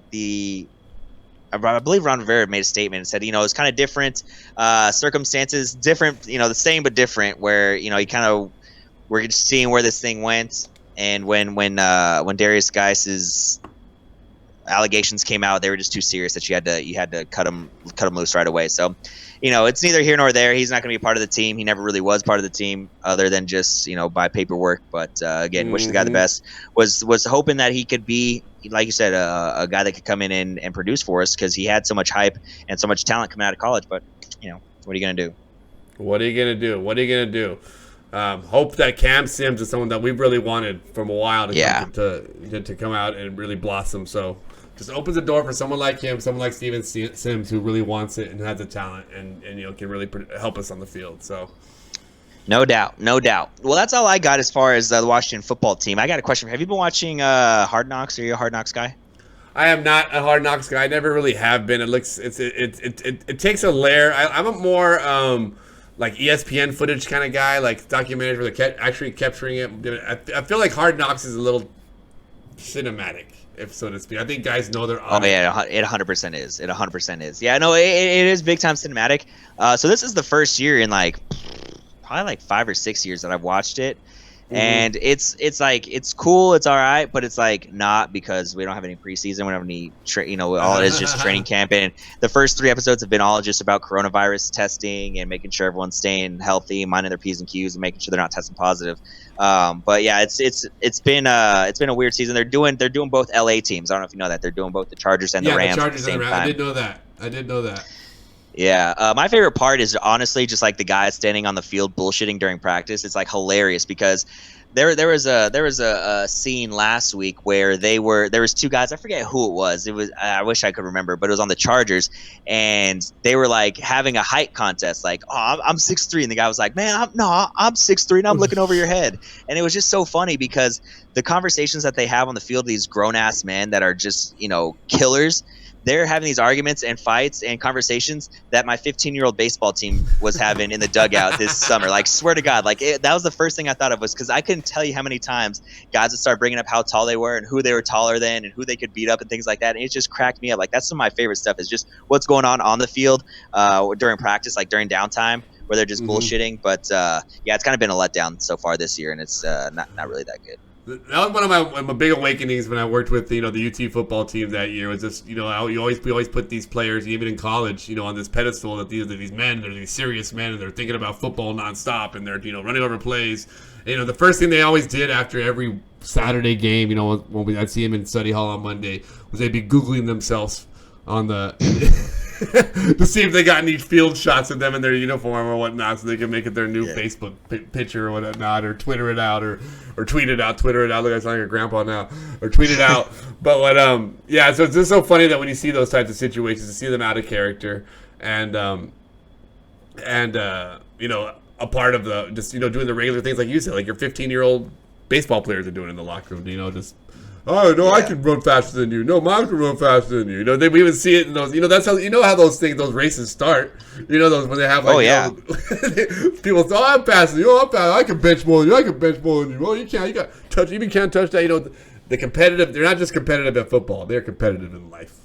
believe Ron Rivera made a statement and said, it's kind of different circumstances, different, the same but different, where, we're just seeing where this thing went, and when Darius Guice's allegations came out, they were just too serious that you had to cut him loose right away. So, it's neither here nor there. He's not going to be part of the team. He never really was part of the team, other than just by paperwork. But again, wish the guy the best. Was hoping that he could be, like you said, a guy that could come in and produce for us, because he had so much hype and so much talent coming out of college. But what are you going to do? What are you going to do? Hope that Cam Sims is someone that we've really wanted from a while to come out and really blossom. So just opens the door for someone like him, someone like Steven Sims, who really wants it and has the talent and can really help us on the field. So no doubt. Well, that's all I got as far as the Washington football team. I got a question. Have you been watching Hard Knocks? Are you a Hard Knocks guy? I am not a Hard Knocks guy. I never really have been. It takes a layer. I'm a more like ESPN footage kind of guy, like documentaries where they're actually capturing it. I feel like Hard Knocks is a little cinematic, if so to speak. I think guys know they're on. Oh yeah, it 100% is. It 100% is. Yeah, no, it is big time cinematic. So this is the first year in probably 5 or 6 years that I've watched it, And it's like it's cool, it's all right, but it's like not, because we don't have any preseason, we don't have any all it is just training camp, and the first 3 episodes have been all just about coronavirus testing and making sure everyone's staying healthy, minding their P's and Q's, and making sure they're not testing positive. But yeah, it's been a weird season. They're doing both LA teams. I don't know if you know that they're doing both the Chargers and the Rams at the same time. I did know that. Yeah, my favorite part is honestly just like the guys standing on the field bullshitting during practice. It's like hilarious because there was a scene last week where there was 2 guys. I forget who it was. I wish I could remember, but it was on the Chargers, and they were like having a height contest. Like, oh, I'm 6'3", and the guy was like, man, I'm 6'3", and I'm looking over your head. And it was just so funny because the conversations that they have on the field, these grown ass men that are just killers. They're having these arguments and fights and conversations that my 15-year-old baseball team was having in the dugout this summer. Like, swear to God, like that was the first thing I thought of, was because I couldn't tell you how many times guys would start bringing up how tall they were and who they were taller than and who they could beat up and things like that. And it just cracked me up. Like, that's some of my favorite stuff, is just what's going on the field during practice, like during downtime, where they're just bullshitting. But yeah, it's kind of been a letdown so far this year, and it's not really that good. That was one of my big awakenings when I worked with the UT football team that year. Was just we always put these players, even in college, on this pedestal that these men, they're these serious men, and they're thinking about football nonstop, and they're running over plays. And, the first thing they always did after every Saturday game, when I'd see them in study hall on Monday, was they'd be Googling themselves on the to see if they got any field shots of them in their uniform or whatnot, so they can make it their new Facebook picture or whatnot, or Twitter it out, or tweet it out. Twitter it out. Look, I sound like your grandpa now. Or tweet it out. But so it's just so funny that when you see those types of situations, to see them out of character, and a part of the just doing the regular things like you said, like your 15-year-old baseball players are doing in the locker room. Just. Oh no! Yeah. I can run faster than you. No, Mom can run faster than you. We even see it in those. That's how how those races start. Those when they have like. Oh yeah. People say, "Oh, I'm faster than you. Oh, I'm faster. I can bench more than you. I can bench more than you. Oh, you can't. You got touch. You can't touch that. The competitive. They're not just competitive at football. They're competitive in life.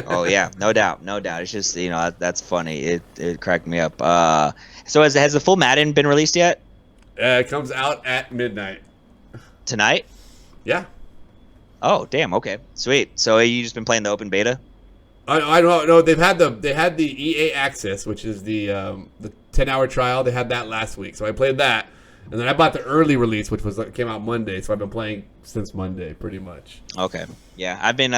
Oh yeah, no doubt. It's just that's funny. It cracked me up. So has the full Madden been released yet? It comes out at midnight tonight. Yeah. Oh damn! Okay, sweet. So you just been playing the open beta? I don't know. They had the EA Access, which is the 10-hour trial. They had that last week, so I played that, and then I bought the early release, which came out Monday. So I've been playing since Monday, pretty much. Okay, yeah, I've been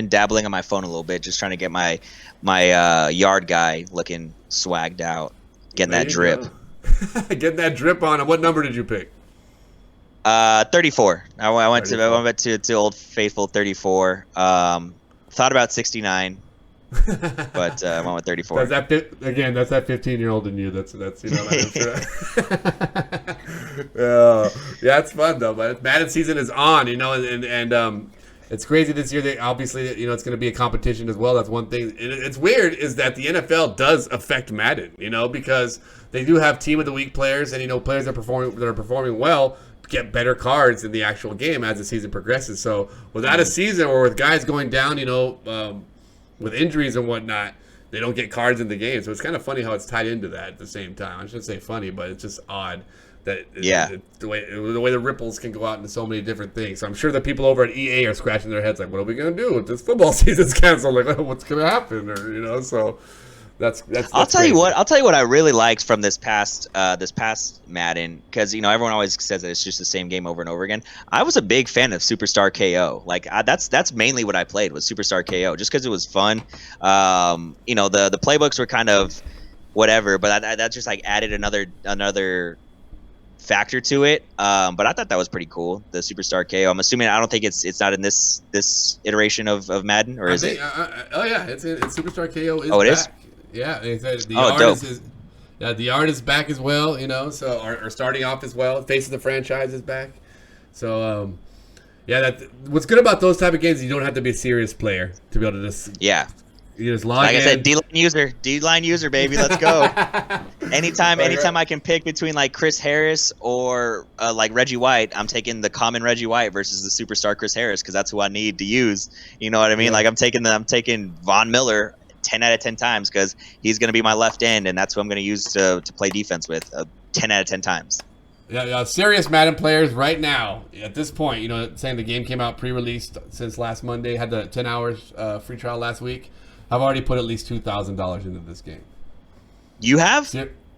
dabbling on my phone a little bit, just trying to get my yard guy looking swagged out, getting that drip. Getting that drip on. And what number did you pick? 34. I went to Old Faithful 34. Thought about 69, but I went with 34. That's that 15-year-old in you. That's yeah, it's fun though. But Madden season is on, and it's crazy this year. That obviously, it's going to be a competition as well. That's one thing. It's weird is that the NFL does affect Madden, because they do have team of the week players, and players that are performing well get better cards in the actual game as the season progresses. So without a season or with guys going down, with injuries and whatnot, they don't get cards in the game. So it's kind of funny how it's tied into that at the same time. I shouldn't say funny, but it's just odd that the way the ripples can go out into so many different things. So I'm sure the people over at EA are scratching their heads like, what are we going to do if this football season's canceled? Like, what's going to happen? Or, so... That's I'll tell you what I really liked from this past Madden, because everyone always says that it's just the same game over and over again. I was a big fan of Superstar KO. Like that's mainly what I played, was Superstar KO, just because it was fun. The playbooks were kind of whatever, but that just like added another factor to it. But I thought that was pretty cool, the Superstar KO. I'm assuming, I don't think it's not in this iteration of Madden, or is it? Oh yeah, it's Superstar KO is. Oh, it back. is. Yeah, the art is back as well, so or starting off as well. Face of the franchise is back. So what's good about those type of games is you don't have to be a serious player to be able to just you just log in. I said, D-line user, baby, let's go. Anytime I can pick between like Chris Harris or like Reggie White, I'm taking the common Reggie White versus the superstar Chris Harris, because that's who I need to use. You know what I mean? Yeah. Like I'm taking Von Miller 10 out of 10 times, because he's going to be my left end, and that's who I'm going to use to play defense with 10 out of 10 times. Yeah, serious Madden players right now at this point, saying the game came out pre-released since last Monday, had the 10 hours free trial last week. I've already put at least $2,000 into this game. You have?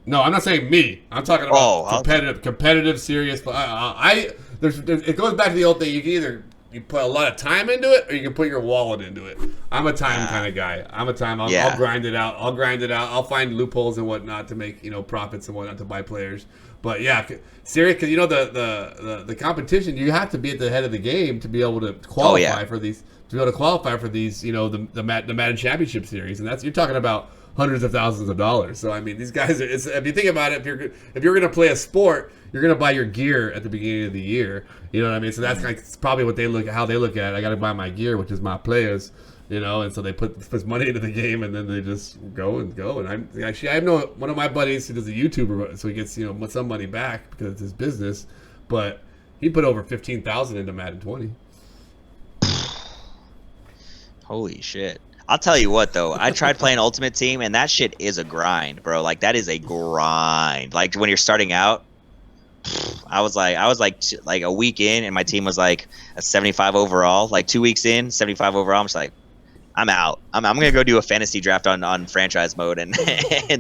No, I'm not saying me. I'm talking about competitive, serious. It goes back to the old thing. You can either you put a lot of time into it, or you can put your wallet into it. I'm a time kind of guy. I'll grind it out. I'll find loopholes and whatnot to make profits and whatnot to buy players. But yeah, serious, because the competition, you have to be at the head of the game to be able to qualify for these. To be able to qualify for these, the Madden Championship Series, and you're talking about hundreds of thousands of dollars. So I mean, these guys. If you think about it, if you're going to play a sport, you're going to buy your gear at the beginning of the year. You know what I mean? So that's probably what how they look at it. I got to buy my gear, which is my players. And so they put money into the game, and then they just go. And I have one of my buddies who does a YouTuber, so he gets some money back because it's his business, but he put over $15,000 into Madden 20. Holy shit. I'll tell you what, though. I tried playing Ultimate Team, and that shit is a grind, bro. Like, that is a grind. Like, when you're starting out, I was like a week in, and my team was like a 75 overall. Like, 2 weeks in, 75 overall. I'm just like, I'm out. I'm going to go do a fantasy draft on franchise mode, and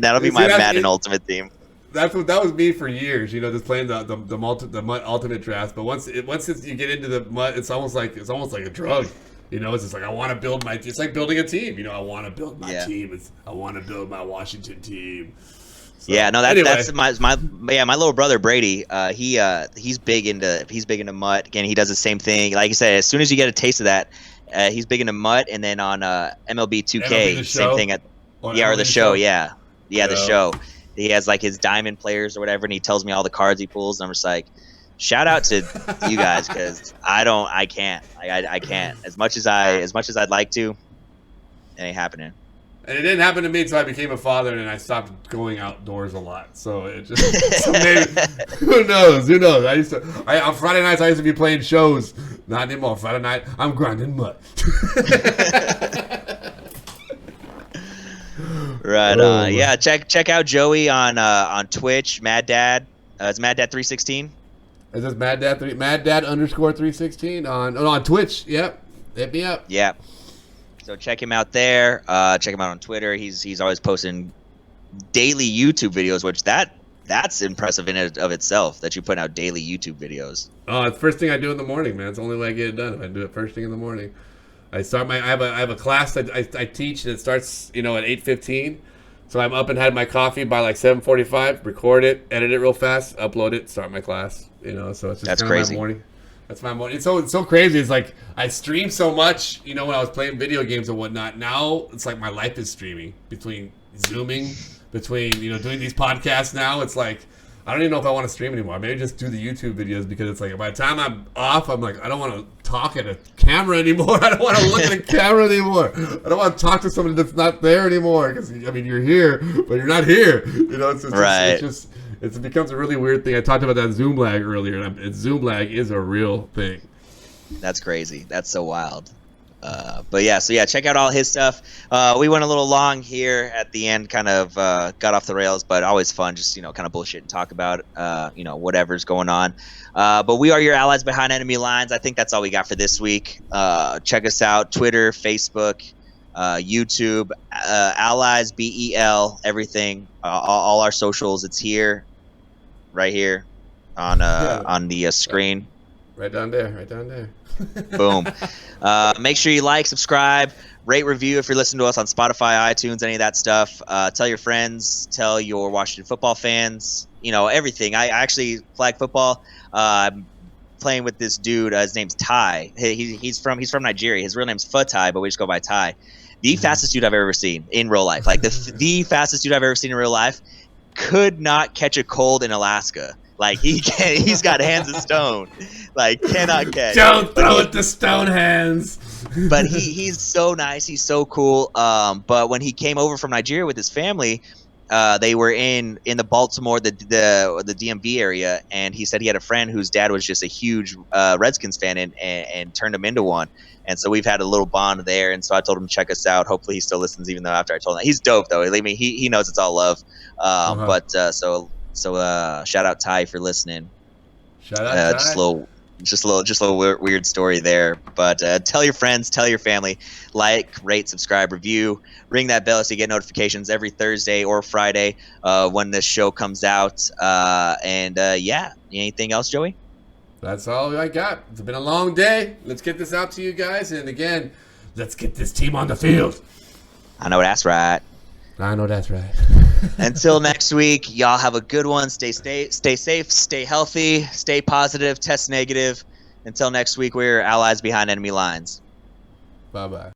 that'll be my Madden Ultimate Team. That was me for years, just playing the MUT Ultimate draft. But once you get into the MUT, it's almost like a drug. It's just like I want to build it's like building a team. I want to build my team. I want to build my Washington team. So, yeah, no, that's my little brother Brady. He's big into MUT. Again, he does the same thing. Like I said, as soon as you get a taste of that, he's big into MUT. And then on MLB 2K, same thing the show. The show. He has like his diamond players or whatever, and he tells me all the cards he pulls, and I'm just like, shout out to you guys, because I can't. As much as I'd like to, it ain't happening. And it didn't happen to me until I became a father and I stopped going outdoors a lot. So it just maybe, who knows? On Friday nights I used to be playing shows. Not anymore. Friday night I'm grinding MUT. Right on. Yeah, check out Joey on Twitch, Mad Dad. It's Mad Dad 316. Is this Mad Dad _316 on Twitch? Yep. Hit me up. Yep. So check him out there. Check him out on Twitter. He's always posting daily YouTube videos, which that's impressive in and of itself, that you put out daily YouTube videos. Oh, it's the first thing I do in the morning, man. It's the only way I get it done. If I do it first thing in the morning. I have a class that I teach that starts at 8:15. So I'm up and had my coffee by like 7:45. Record it, edit it real fast, upload it, start my class. So it's just that's crazy. My morning. That's my morning. It's so crazy. It's like I stream so much, when I was playing video games and whatnot. Now it's like my life is streaming, between Zooming, between doing these podcasts. Now it's like I don't even know if I want to stream anymore. Maybe just do the YouTube videos, because it's like by the time I'm off, I'm like, I don't want to talk at a camera anymore. I don't want to look at a camera anymore. I don't want to talk to somebody that's not there anymore. Because you're here, but you're not here. It becomes a really weird thing. I talked about that Zoom lag earlier, and Zoom lag is a real thing. That's crazy. That's so wild. But yeah, check out all his stuff. We went a little long here at the end, kind of got off the rails, but always fun, just kind of bullshit and talk about whatever's going on. But we are your allies behind enemy lines. I think that's all we got for this week. Check us out: Twitter, Facebook, YouTube, allies, BEL, everything. All our socials. It's here, right here, on the screen. Right down there. Boom. Make sure you like, subscribe, rate, review if you're listening to us on Spotify, iTunes, any of that stuff. Tell your friends, tell your Washington football fans, everything. I actually flag football. I'm playing with this dude. His name's Ty. He's from Nigeria. His real name's Fatai, but we just go by Ty. The fastest dude I've ever seen in real life. Like the fastest dude I've ever seen in real life. Could not catch a cold in Alaska. Like he's got hands of stone. Like cannot catch. Don't throw it to stone hands. But he's so nice. He's so cool. But when he came over from Nigeria with his family, they were in the Baltimore, the DMV area, and he said he had a friend whose dad was just a huge Redskins fan and turned him into one. And so we've had a little bond there. And so I told him to check us out. Hopefully he still listens, even though after I told him that. He's dope though. He knows it's all love. But so shout out Ty for listening. Shout out Just a Ty. little, weird story there. But tell your friends, tell your family, like, rate, subscribe, review, ring that bell so you get notifications every Thursday or Friday when this show comes out. Yeah, anything else, Joey? That's all I got. It's been a long day. Let's get this out to you guys. And again, let's get this team on the field. I know that's right. I know that's right. Until next week, y'all have a good one. Stay safe, stay healthy, stay positive, test negative. Until next week, we're allies behind enemy lines. Bye-bye.